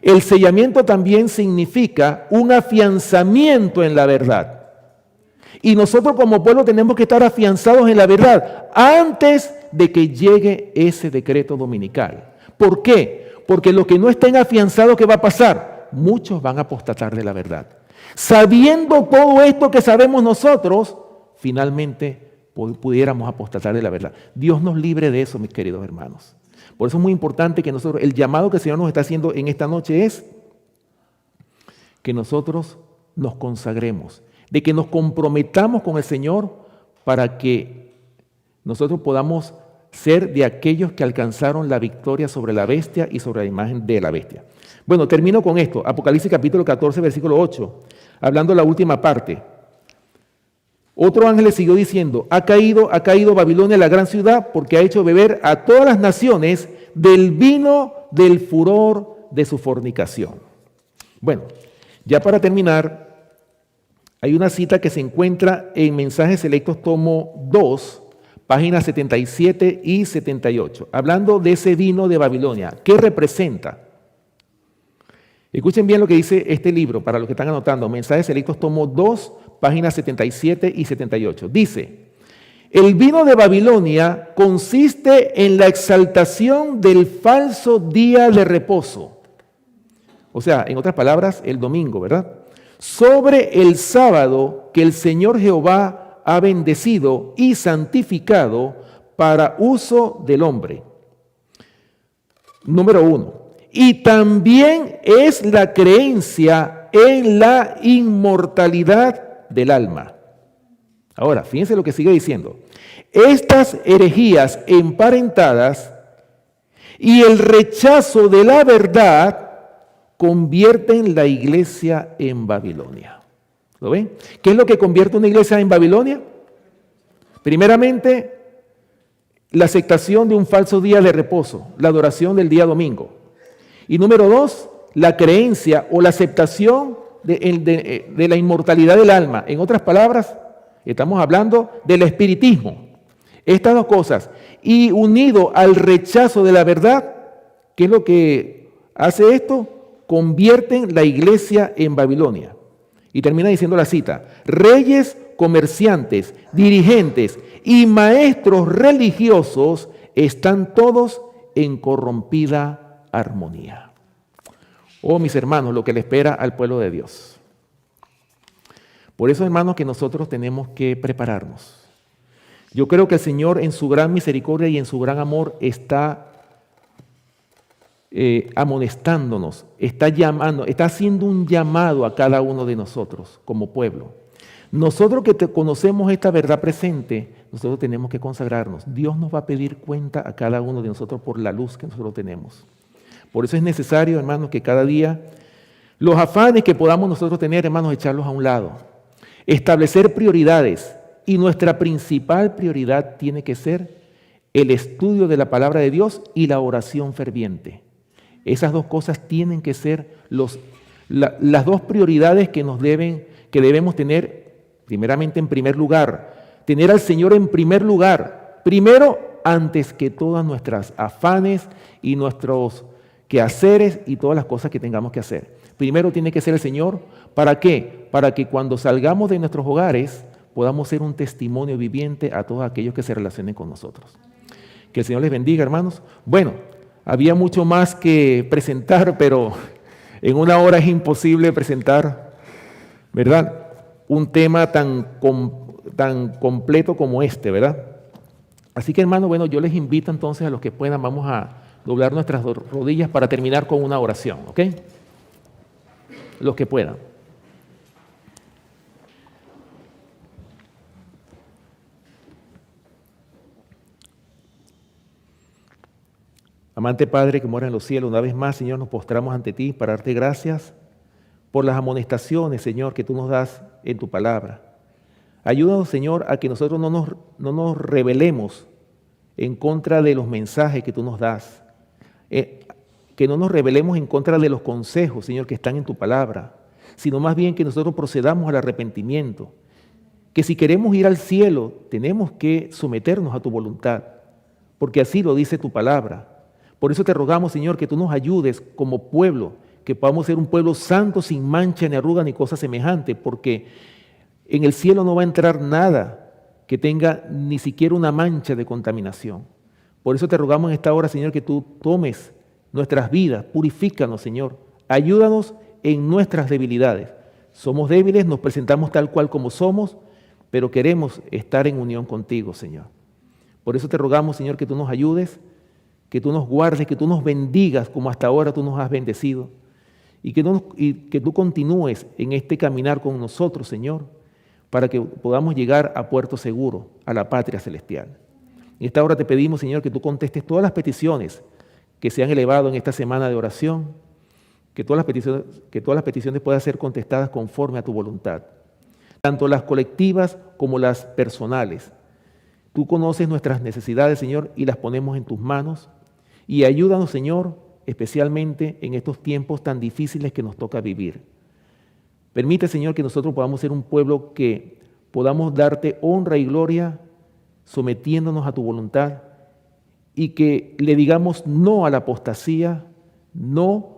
el sellamiento también significa un afianzamiento en la verdad. Y nosotros como pueblo tenemos que estar afianzados en la verdad antes de que llegue ese decreto dominical. ¿Por qué? Porque los que no estén afianzados, ¿qué va a pasar? Muchos van a apostatar de la verdad. Sabiendo todo esto que sabemos nosotros, finalmente pudiéramos apostatar de la verdad. Dios nos libre de eso, mis queridos hermanos. Por eso es muy importante que nosotros, el llamado que el Señor nos está haciendo en esta noche es que nosotros nos consagremos, de que nos comprometamos con el Señor para que nosotros podamos ser de aquellos que alcanzaron la victoria sobre la bestia y sobre la imagen de la bestia. Bueno, termino con esto. Apocalipsis capítulo 14, versículo 8, hablando la última parte. Otro ángel le siguió diciendo: ha caído Babilonia, la gran ciudad, porque ha hecho beber a todas las naciones del vino del furor de su fornicación. Bueno, ya para terminar, hay una cita que se encuentra en Mensajes Selectos, tomo 2, páginas 77 y 78, hablando de ese vino de Babilonia. ¿Qué representa? Escuchen bien lo que dice este libro, para los que están anotando. Mensajes Selectos, tomo 2, páginas 77 y 78. Dice: el vino de Babilonia consiste en la exaltación del falso día de reposo. O sea, en otras palabras, el domingo, ¿verdad? Sobre el sábado que el Señor Jehová ha bendecido y santificado para uso del hombre. Número 1. Y también es la creencia en la inmortalidad del alma. Ahora, fíjense lo que sigue diciendo. Estas herejías emparentadas y el rechazo de la verdad convierten la iglesia en Babilonia. ¿Lo ven? ¿Qué es lo que convierte una iglesia en Babilonia? Primeramente, la aceptación de un falso día de reposo, la adoración del día domingo. Y número 2, la creencia o la aceptación de la inmortalidad del alma. En otras palabras, estamos hablando del espiritismo. Estas dos cosas. Y unido al rechazo de la verdad, ¿qué es lo que hace esto? Convierten la iglesia en Babilonia. Y termina diciendo la cita: reyes, comerciantes, dirigentes y maestros religiosos están todos en corrompida armonía. Oh, mis hermanos, lo que le espera al pueblo de Dios. Por eso, hermanos, que nosotros tenemos que prepararnos. Yo creo que el Señor, en su gran misericordia y en su gran amor, está amonestándonos, está llamando, está haciendo un llamado a cada uno de nosotros como pueblo. Nosotros que conocemos esta verdad presente, nosotros tenemos que consagrarnos. Dios nos va a pedir cuenta a cada uno de nosotros por la luz que nosotros tenemos. Por eso es necesario, hermanos, que cada día los afanes que podamos nosotros tener, hermanos, echarlos a un lado. Establecer prioridades. Y nuestra principal prioridad tiene que ser el estudio de la palabra de Dios y la oración ferviente. Esas dos cosas tienen que ser las dos prioridades que debemos tener, primeramente en primer lugar. Tener al Señor en primer lugar. Primero antes que todas nuestras afanes y nuestros quehaceres y todas las cosas que tengamos que hacer. Primero tiene que ser el Señor. ¿Para qué? Para que cuando salgamos de nuestros hogares podamos ser un testimonio viviente a todos aquellos que se relacionen con nosotros. Que el Señor les bendiga, hermanos. Bueno, había mucho más que presentar, pero en una hora es imposible presentar, ¿verdad?, un tema tan completo como este, ¿verdad? Así que, hermanos, bueno, yo les invito entonces a los que puedan, vamos a doblar nuestras rodillas para terminar con una oración, ¿ok? Los que puedan. Amante Padre que mora en los cielos, una vez más, Señor, nos postramos ante ti para darte gracias por las amonestaciones, Señor, que tú nos das en tu palabra. Ayúdanos, Señor, a que nosotros no nos rebelemos en contra de los mensajes que tú nos das, que no nos rebelemos en contra de los consejos, Señor, que están en tu palabra, sino más bien que nosotros procedamos al arrepentimiento, que si queremos ir al cielo, tenemos que someternos a tu voluntad, porque así lo dice tu palabra. Por eso te rogamos, Señor, que tú nos ayudes como pueblo, que podamos ser un pueblo santo, sin mancha, ni arruga, ni cosa semejante, porque en el cielo no va a entrar nada que tenga ni siquiera una mancha de contaminación. Por eso te rogamos en esta hora, Señor, que tú tomes nuestras vidas, purifícanos, Señor, ayúdanos en nuestras debilidades. Somos débiles, nos presentamos tal cual como somos, pero queremos estar en unión contigo, Señor. Por eso te rogamos, Señor, que tú nos ayudes, que tú nos guardes, que tú nos bendigas como hasta ahora tú nos has bendecido y que tú continúes en este caminar con nosotros, Señor, para que podamos llegar a puerto seguro, a la patria celestial. En esta hora te pedimos, Señor, que tú contestes todas las peticiones que se han elevado en esta semana de oración, que todas las peticiones puedan ser contestadas conforme a tu voluntad, tanto las colectivas como las personales. Tú conoces nuestras necesidades, Señor, y las ponemos en tus manos. Y ayúdanos, Señor, especialmente en estos tiempos tan difíciles que nos toca vivir. Permite, Señor, que nosotros podamos ser un pueblo que podamos darte honra y gloria sometiéndonos a tu voluntad y que le digamos no a la apostasía, no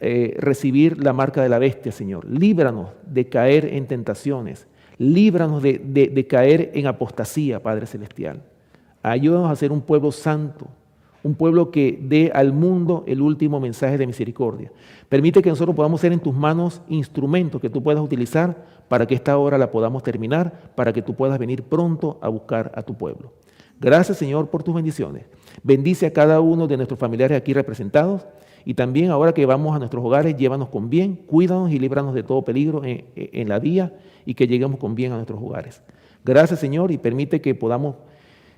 recibir la marca de la bestia, Señor. Líbranos de caer en tentaciones, líbranos de caer en apostasía, Padre Celestial. Ayúdanos a ser un pueblo santo, un pueblo que dé al mundo el último mensaje de misericordia. Permite que nosotros podamos ser en tus manos instrumentos que tú puedas utilizar para que esta hora la podamos terminar, para que tú puedas venir pronto a buscar a tu pueblo. Gracias, Señor, por tus bendiciones. Bendice a cada uno de nuestros familiares aquí representados y también ahora que vamos a nuestros hogares, llévanos con bien, cuídanos y líbranos de todo peligro en la vía y que lleguemos con bien a nuestros hogares. Gracias, Señor, y permite que podamos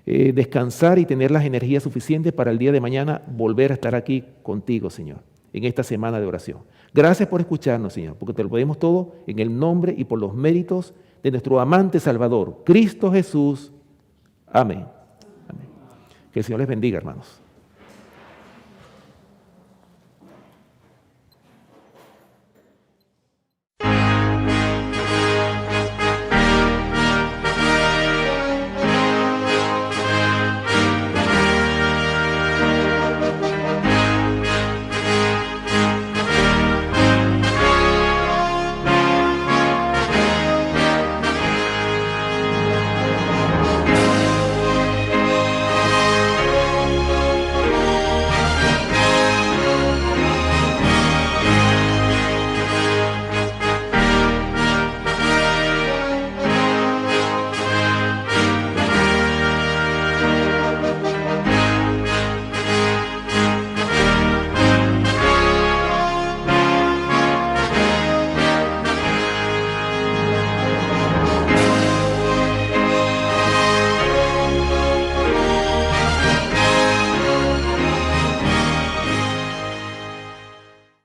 descansar y tener las energías suficientes para el día de mañana volver a estar aquí contigo, Señor, en esta semana de oración. Gracias por escucharnos, Señor, porque te lo pedimos todo en el nombre y por los méritos de nuestro amante Salvador, Cristo Jesús. Amén. Amén. Que el Señor les bendiga, hermanos.